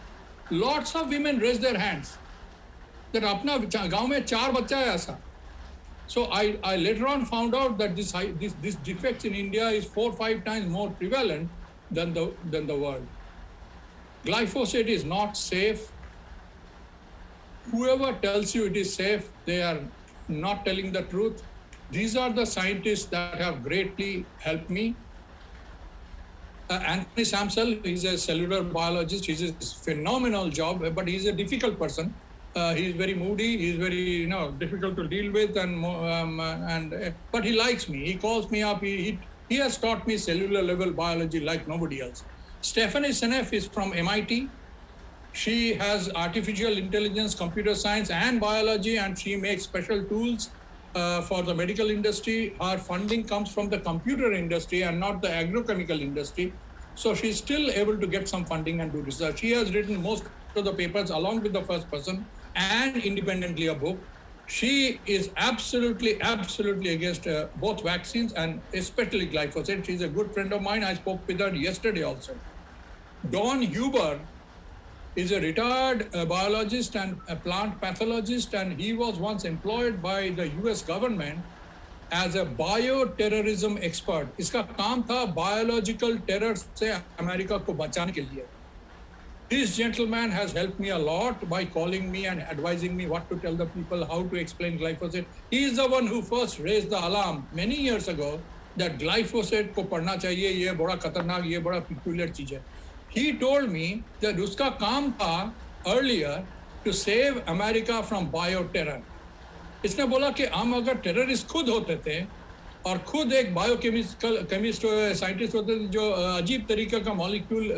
Lots of women raised their hands. That apna gaon mein 4 bachcha hai aisa. So I later on found out that this defects in India is 4-5 times more prevalent than the world. Glyphosate is not safe. Whoever tells you it is safe, they are not telling the truth. These are the scientists that have greatly helped me. Anthony Samsel, he's a cellular biologist. He's a phenomenal job, but he's a difficult person. He's very moody. He's very difficult to deal with, but he likes me. He calls me up. He has taught me cellular level biology like nobody else. Stephanie Seneff is from MIT. She has artificial intelligence, computer science, and biology, and she makes special tools for the medical industry. Her funding comes from the computer industry and not the agrochemical industry. So she's still able to get some funding and do research. She has written most of the papers along with the first person and independently a book. She is absolutely against both vaccines and especially glyphosate. She's a good friend of mine. I spoke with her yesterday also. Don Huber is a retired biologist and a plant pathologist, and he was once employed by the US government as a bioterrorism expert. इसका काम था biological terror से America को बचाने के लिए. This gentleman has helped me a lot by calling me and advising me what to tell the people, how to explain glyphosate. He is the one who first raised the alarm many years ago that glyphosate को पढ़ना चाहिए, ये बड़ा खतरनाक, ये बड़ा peculiar चीज है. He told me that उसका काम था earlier to save America from bioterror. इसने बोला कि हम अगर टेररिस्ट खुद होते थे और खुद एक बायोकेमिस्ट साइंटिस्ट होते थे जो अजीब तरीके का मॉलिक्यूल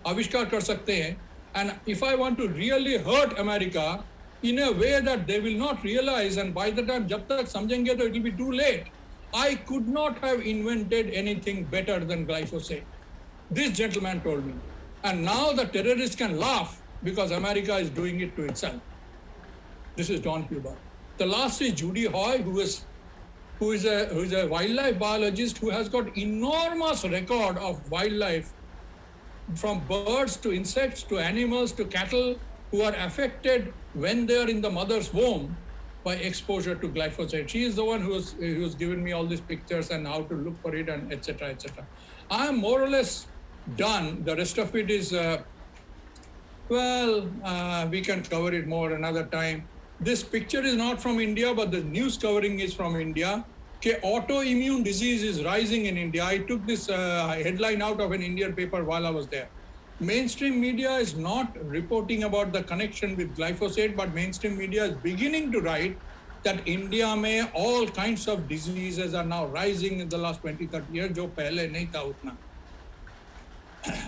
आविष्कार कर सकते हैं, and if I want to really hurt America in a way that they will not realize, and by the time जब तक समझेंगे तो it will be too late, I could not have invented anything better than glyphosate. This gentleman told me, and now the terrorists can laugh because America is doing it to itself. This is Don Huber. The last is Judy Hoy, who is a wildlife biologist who has got enormous record of wildlife, from birds to insects to animals to cattle, who are affected when they are in the mother's womb by exposure to glyphosate. She is the one who's given me all these pictures and how to look for it and etc. etc. I am more or less done. The rest of it is we can cover it more another time. This picture is not from India, but the news covering is from India. Okay, autoimmune disease is rising in India. I took this headline out of an Indian paper while I was there. Mainstream media is not reporting about the connection with glyphosate, but mainstream media is beginning to write that India में all kinds of diseases are now rising in the last 20-30 years, जो पहले नहीं था उतना.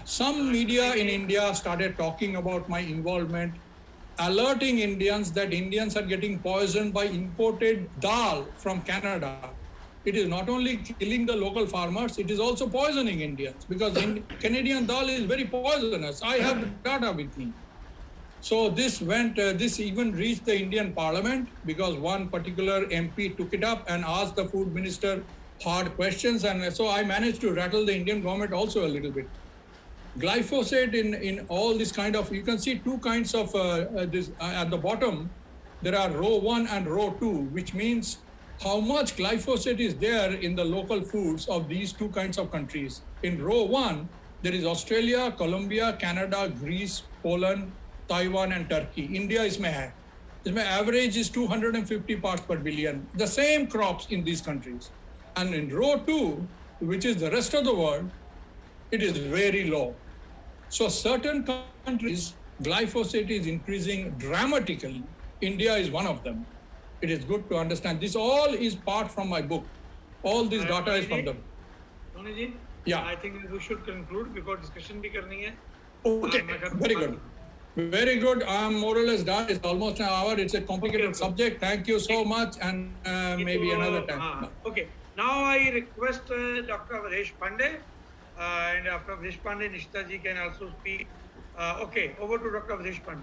Some media in India started talking about my involvement, alerting Indians that Indians are getting poisoned by imported dal from Canada. It is not only killing the local farmers, it is also poisoning Indians because Canadian dal is very poisonous. I have the data with me. So this even reached the Indian Parliament because one particular MP took it up and asked the food minister hard questions. And so I managed to rattle the Indian government also a little bit. Glyphosate in all this kind of, you can see two kinds of this at the bottom, there are row 1 and row 2, which means how much glyphosate is there in the local foods of these two kinds of countries. In row 1, there is Australia, Colombia, Canada, Greece, Poland, Taiwan and Turkey. India isme hai. Isme average is 250 parts per billion. The same crops in these countries. And in row 2, which is the rest of the world, it is very low. So certain countries, glyphosate is increasing dramatically. India is one of them. It is good to understand. This all is part from my book. All this data is from the book. Tony ji, yeah. I think we should conclude because discussion bhi karni hai. Okay, very good. Very good. I'm more or less done. It's almost an hour. It's a complicated subject. Thank you so much, and maybe another time. Okay. Now I request Dr. Avadhesh Pandey. And after Avadhesh Pandey, Nishita ji can also speak. Okay, over to Dr. Avadhesh Pandey.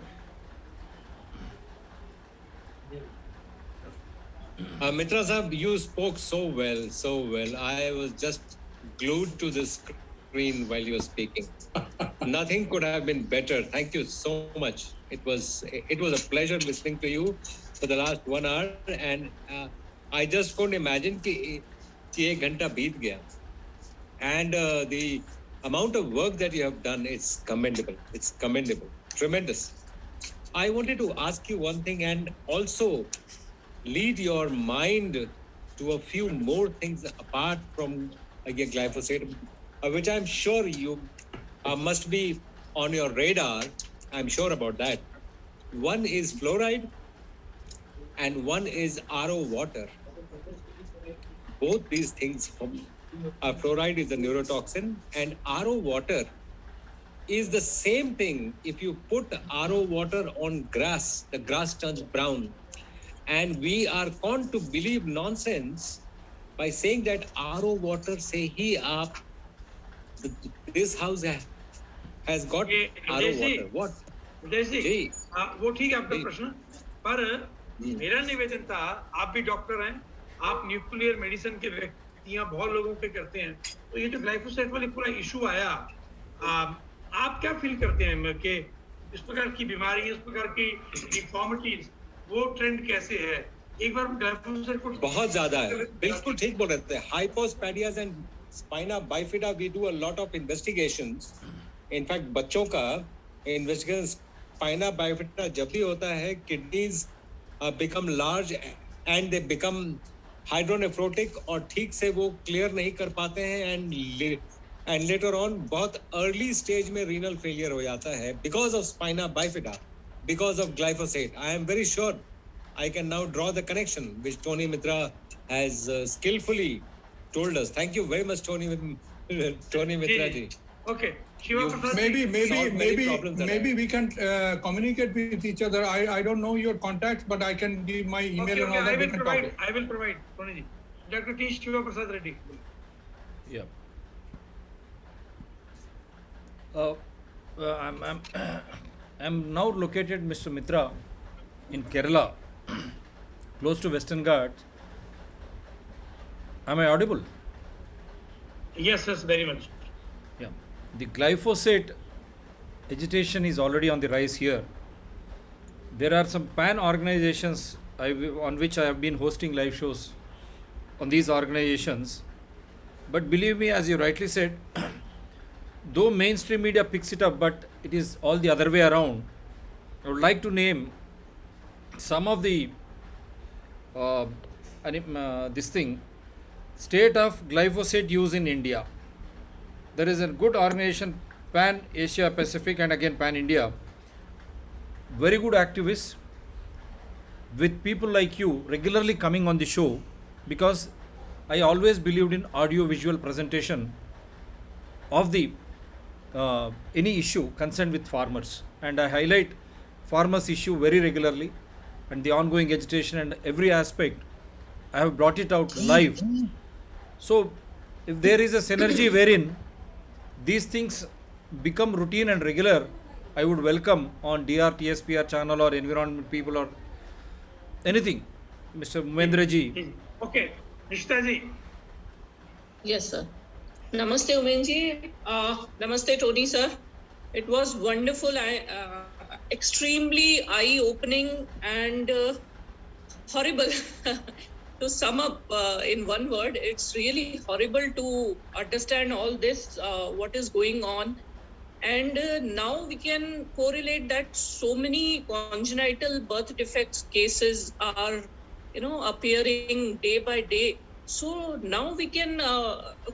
Mitra sahab, you spoke so well, so well. I was just glued to the screen while you were speaking. Nothing could have been better. Thank you so much. It was a pleasure listening to you for the last 1 hour, and I just couldn't imagine कि 1 घंटा बीत गया. And the amount of work that you have done is commendable. It's commendable. Tremendous. I wanted to ask you one thing and also lead your mind to a few more things apart from glyphosate, which I'm sure you must be on your radar. I'm sure about that. One is fluoride and one is RO water. Both these things, fluoride is a neurotoxin and RO water is the same thing. If you put RO water on grass, the grass turns brown. and we are conned to believe nonsense by saying that RO water से ही आप this house has got ये RO water. What? जैसे जी. वो ठीक है आपका जी. प्रश्न, पर मेरा निवेदन था, आप भी डॉक्टर हैं, आप न्यूक्लियर मेडिसिन के व्यक्तियां बहुत लोगों पे करते हैं, तो ये जो ग्लाइफोसेट वाली पूरा इशू आया, आप क्या फील करते हैं कि इस प्रकार की बीमारी, इस प्रकार की डिफॉर्मिटीज, वो ट्रेंड कैसे है? एक बार ग्लाइफोसेट को बहुत ज्यादा है, बिल्कुल ठीक बोल रहे थे. Hypospadias and spina bifida, we do a lot of investigations. In fact बच्चों का इन्वेस्टिगेशन स्पाइना बाइफिडा जब भी होता है, kidneys become large and they become hydronephrotic और ठीक से वो क्लियर नहीं कर पाते हैं, and later on बहुत early stage में renal failure हो जाता है because of spina bifida, because of glyphosate. I am very sure I can now draw the connection which Tony Mitra has skillfully told us. Thank you very much, Tony Mitra ji. Okay. Maybe we can communicate with each other. I don't know your contacts, but I can give my email and all that. I will provide, Tony ji. Dr. T. Shiva Prasad Reddy. Yeah. I'm now located, Mr. Mitra, in Kerala, close to Western Ghats. Am I audible? Yes, very much. Yeah. The glyphosate agitation is already on the rise here. There are some PAN organizations on which I have been hosting live shows on these organizations. But believe me, as you rightly said, though mainstream media picks it up, but it is all the other way around. I would like to name some of the state of glyphosate use in India. There is a good organization, Pan Asia Pacific and again Pan India. Very good activists with people like you regularly coming on the show, because I always believed in audio visual presentation of the any issue concerned with farmers, and I highlight farmers issue very regularly and the ongoing agitation and every aspect. I have brought it out live. So if there is a synergy wherein these things become routine and regular, I would welcome on DRTSPR channel or environment people or anything. Mr. Mumendra ji. Okay. Nishita ji. Yes, sir. Namaste, Umen ji. Namaste, Tony, sir. It was wonderful, extremely eye-opening and horrible. To sum up in one word, it's really horrible to understand all this, what is going on. And now we can correlate that so many congenital birth defects cases are, appearing day by day. So now we can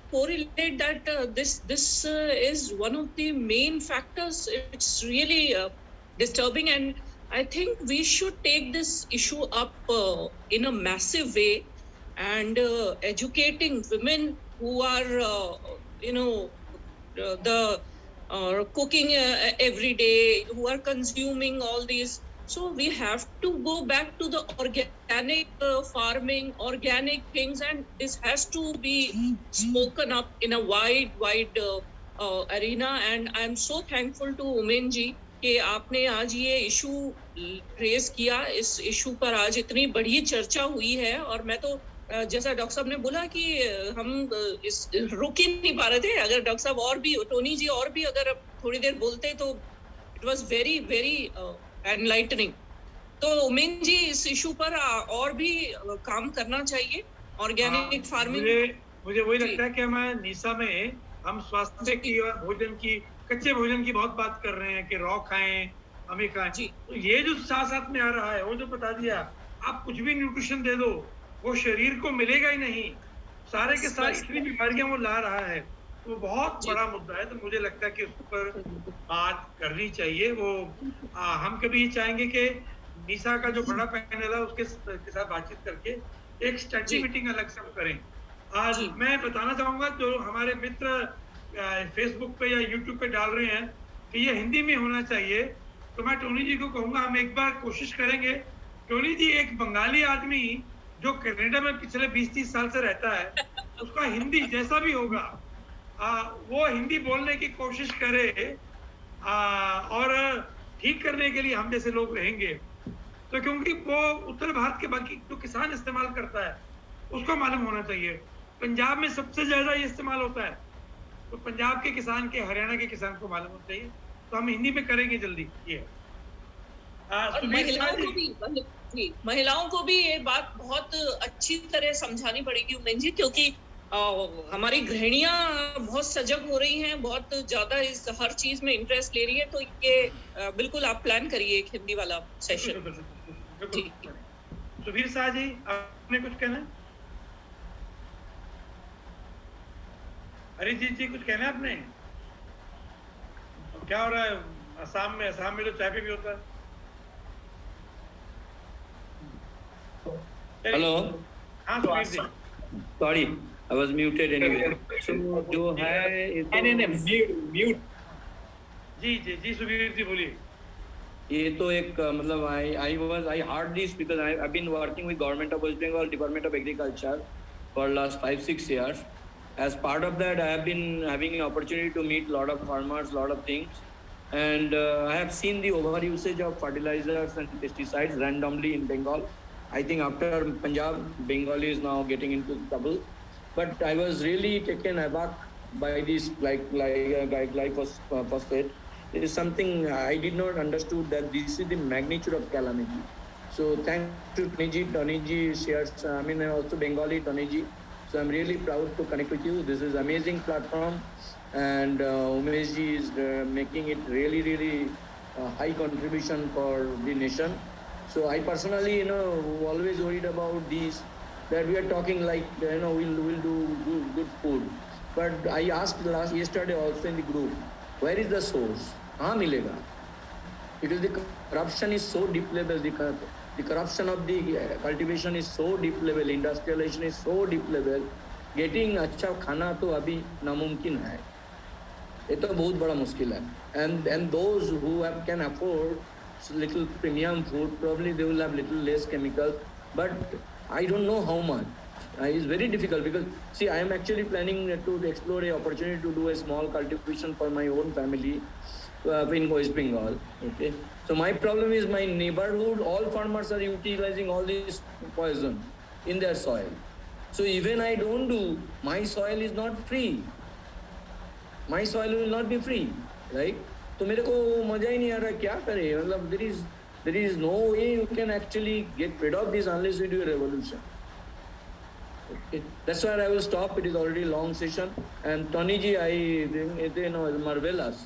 correlate that this is one of the main factors. It's really disturbing, and I think we should take this issue up in a massive way and educating women who are, cooking every day, who are consuming all these. So we have to go back to the organic farming, organic things, and this has to be spoken up in a wide arena. And I'm so thankful to Umen ji कि आपने आज ये issue raise किया. इस issue पर आज इतनी बड़ी चर्चा हुई है, और मैं तो जैसा डॉक्टर साहब ने बोला कि हम रुक ही नहीं पा रहे थे. अगर डॉक्टर साहब और भी, टोनी जी और भी अगर थोड़ी देर बोलते तो it was very very enlightening. तो उमेन जी, इस इशू पर और भी काम करना चाहिए. ऑर्गेनिक फार्मिंग, मुझे वही लगता है कि हम निसा में हम स्वास्थ्य की और भोजन की, कच्चे भोजन की बहुत बात कर रहे हैं कि रॉ खाएं, हमें खाएं. तो ये जो साथ में आ रहा है, वो जो बता दिया, आप कुछ भी न्यूट्रिशन दे दो, वो शरीर को मिलेगा ही नहीं. सारे के सारे इतनी बीमारियां वो ला रहा है, तो बहुत बड़ा मुद्दा है. तो मुझे लगता है कि उस पर बात करनी चाहिए. वो हम कभी चाहेंगे कि निसा का जो बड़ा पैनल है उसके साथ बातचीत करके एक स्टडी मीटिंग अलग से करें. आज मैं बताना चाहूंगा, जो हमारे मित्र फेसबुक पे या यूट्यूब पे डाल रहे हैं कि ये हिंदी में होना चाहिए, तो मैं टोनी जी को कहूंगा हम एक बार कोशिश करेंगे टोनी जी, एक बंगाली आदमी जो कनाडा में पिछले 20-30 साल से रहता है, उसका हिंदी जैसा भी होगा, वो हिंदी बोलने की कोशिश करे, और ठीक करने के लिए हम जैसे लोग रहेंगे, तो क्योंकि वो उत्तर भारत के बाकी जो किसान इस्तेमाल करता है उसको मालूम होना चाहिए। पंजाब में सबसे ज्यादा ये इस्तेमाल होता है, तो पंजाब के किसान के, हरियाणा के किसान को मालूम होना चाहिए। तो हम हिंदी में करेंगे जल्दी ये। और सुबीर शाह महिलाओं को भी ये बात बहुत अच्छी तरह समझानी पड़ेगी उमेश जी, क्योंकि हमारी गृहिणियां बहुत सजग हो रही हैं, बहुत ज्यादा इस हर चीज में इंटरेस्ट ले रही है। तो ये बिल्कुल आप प्लान करिए एक हिंदी वाला सेशन। सुबीर शाह जी, आपने कुछ कहना है? अरिजीत जी, कुछ कहना है आपने? क्या हो रहा है असम में? असम में तो चाय पे भी होता है। हेलो, हाँ Subir ji, sorry I was muted anyway. So जो है म्यूट। जी जी जी, सुबीर जी बोलिए। ये तो एक मतलब I heard this because I have been working with government of West Bengal department of agriculture for last 5-6 years. As part of that, I have been having an opportunity to meet a lot of farmers, lot of things, and I have seen the overusage of fertilizers and pesticides randomly in Bengal. I think after Punjab, Bengal is now getting into trouble. But I was really taken aback by this glyphosate. It is something I did not understood that this is the magnitude of calamity. So thanks to Tony Ji shares. I mean also Bengali Tony Ji. So I'm really proud to connect with you. This is amazing platform, and Umesh ji is making it really high contribution for the nation. So I personally, always worried about this, that we are talking like, we'll do good food. But I asked yesterday also in the group, where is the source? हाँ मिलेगा, because the corruption is so deep level. The corruption of the cultivation is so deep level, industrialization is so deep level. Getting अच्छा खाना तो अभी नामुमकिन है, ये तो बहुत बड़ा मुश्किल है. And those who can afford little premium food, probably they will have little less chemicals, but I don't know how much. It's very difficult because see, I am actually planning to explore a opportunity to do a small cultivation for my own family in West Bengal. Okay. So my problem is my neighborhood, all farmers are utilizing all this poison in their soil. So even I don't do, my soil is not free. My soil will not be free, right? तो मेरे को मजा ही नहीं आ रहा क्या करे, मतलब there is no way you can actually get rid of this unless you do a revolution. Okay. That's why I will stop. It is already long session. And Tony ji, I think it's marvelous,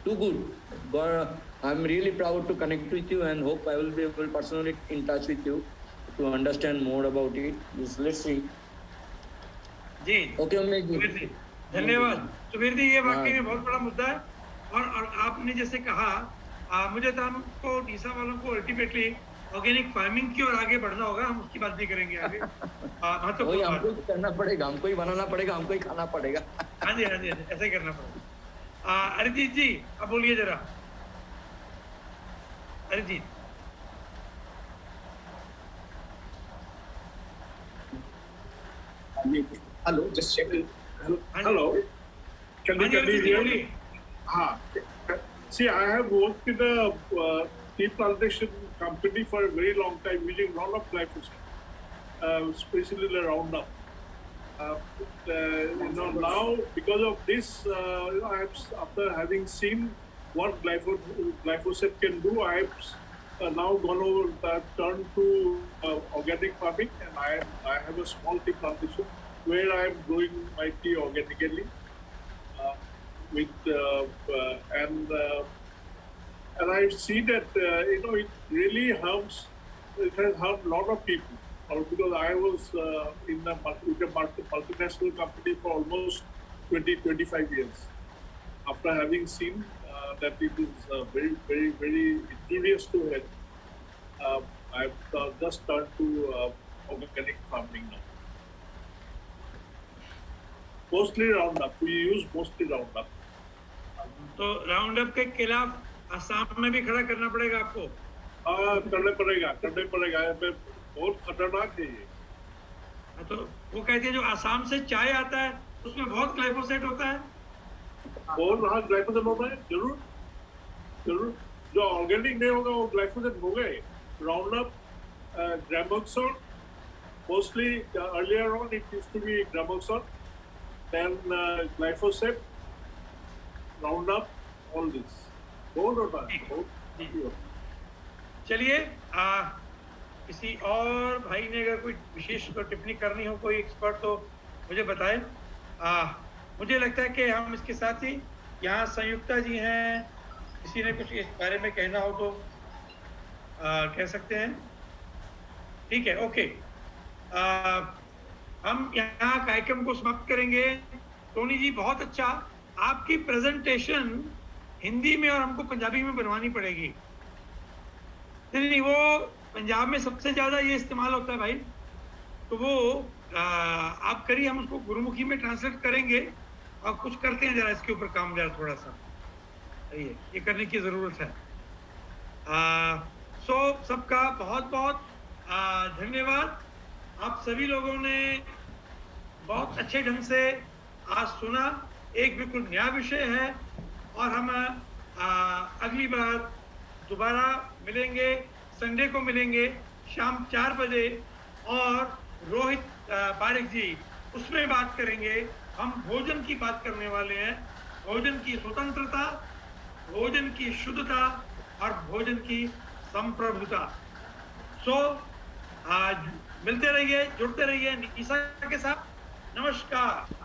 too good. But I'm really proud to connect with you and hope I will be able personally in touch with you to understand more about it. Let's see. Ji Okay, Umesh ji, Subir जी धन्यवाद। सुबीर जी, ये वाकई में बहुत बड़ा मुद्दा है, और आपने जैसे कहा, मुझे तो हमको NISA वालों को अल्टीमेटली ऑर्गेनिक फार्मिंग की ओर आगे बढ़ना होगा। हम उसकी बात भी करेंगे आगे। वही हमको ही करना पड़ेगा, हमको ही बनाना पड़ेगा, हमको ही खाना पड़ेगा। हाँ जी, ऐसे ही करना पड़ेगा। अरिजीत जी, अब बोलिए जरा। Arijit, Hello, just check it. Hello. Can हाँ जी, you अरिजीत जी hear बोलिए। me? See, I have worked in a tea plantation company for a very long time using a lot of glyphosate, especially the Roundup. Now because of this, I have, after having seen what glyphosate can do, I have now gone over, turned to organic farming, and I have a small tea plantation where I am growing my tea organically. And I see that it really harms. It has harmed a lot of people. Because I was with a multinational company for almost 20-25 years. After having seen that it is very, very, very injurious to health, I've just turned to organic farming now. Mostly Roundup. We use mostly Roundup. तो round up के खिलाफ असम में भी खड़ा करना पड़ेगा आपको। हाँ, करने पड़ेगा बहुत खतरनाक है ये। तो वो कहते हैं जो आसाम से चाय आता है उसमें बहुत ग्लाइफोसेट होता है। बहुत हाँ ग्लाइफोसेट होता है, जरूर जरूर। जो ऑर्गेनिक नहीं होगा वो ग्लाइफोसेट हो गए। Roundup, Gramoxone, mostly earlier on it used to be gramoxone, then glyphosate, Roundup, all this. बहुत होता है, बहुत। चलिए किसी और भाई ने अगर कोई विशेष टिप्पणी करनी हो, कोई एक्सपर्ट, तो मुझे बताएं। मुझे लगता है कि हम इसके साथ ही यहाँ संयुक्ता जी हैं, किसी ने कुछ इस बारे में कहना हो तो कह सकते हैं। ठीक है, ओके। हम यहाँ कार्यक्रम को समाप्त करेंगे। टोनी जी बहुत अच्छा, आपकी प्रेजेंटेशन हिंदी में और हमको पंजाबी में बनवानी पड़ेगी। नहीं, वो पंजाब में सबसे ज्यादा ये इस्तेमाल होता है भाई, तो वो आप करिए, हम उसको गुरुमुखी में ट्रांसलेट करेंगे और कुछ करते हैं जरा इसके ऊपर काम, जरा थोड़ा सा ये करने की जरूरत है। सो सबका बहुत बहुत धन्यवाद। आप सभी लोगों ने बहुत अच्छे ढंग से आज सुना। एक बिल्कुल नया विषय है और हम अगली बार दोबारा मिलेंगे, संडे को मिलेंगे शाम 4 बजे, और रोहित पारिक जी उसमें बात करेंगे। हम भोजन की बात करने वाले हैं, भोजन की स्वतंत्रता, भोजन की शुद्धता और भोजन की संप्रभुता। सो आज मिलते रहिए, जुड़ते रहिए निशा के साथ। नमस्कार।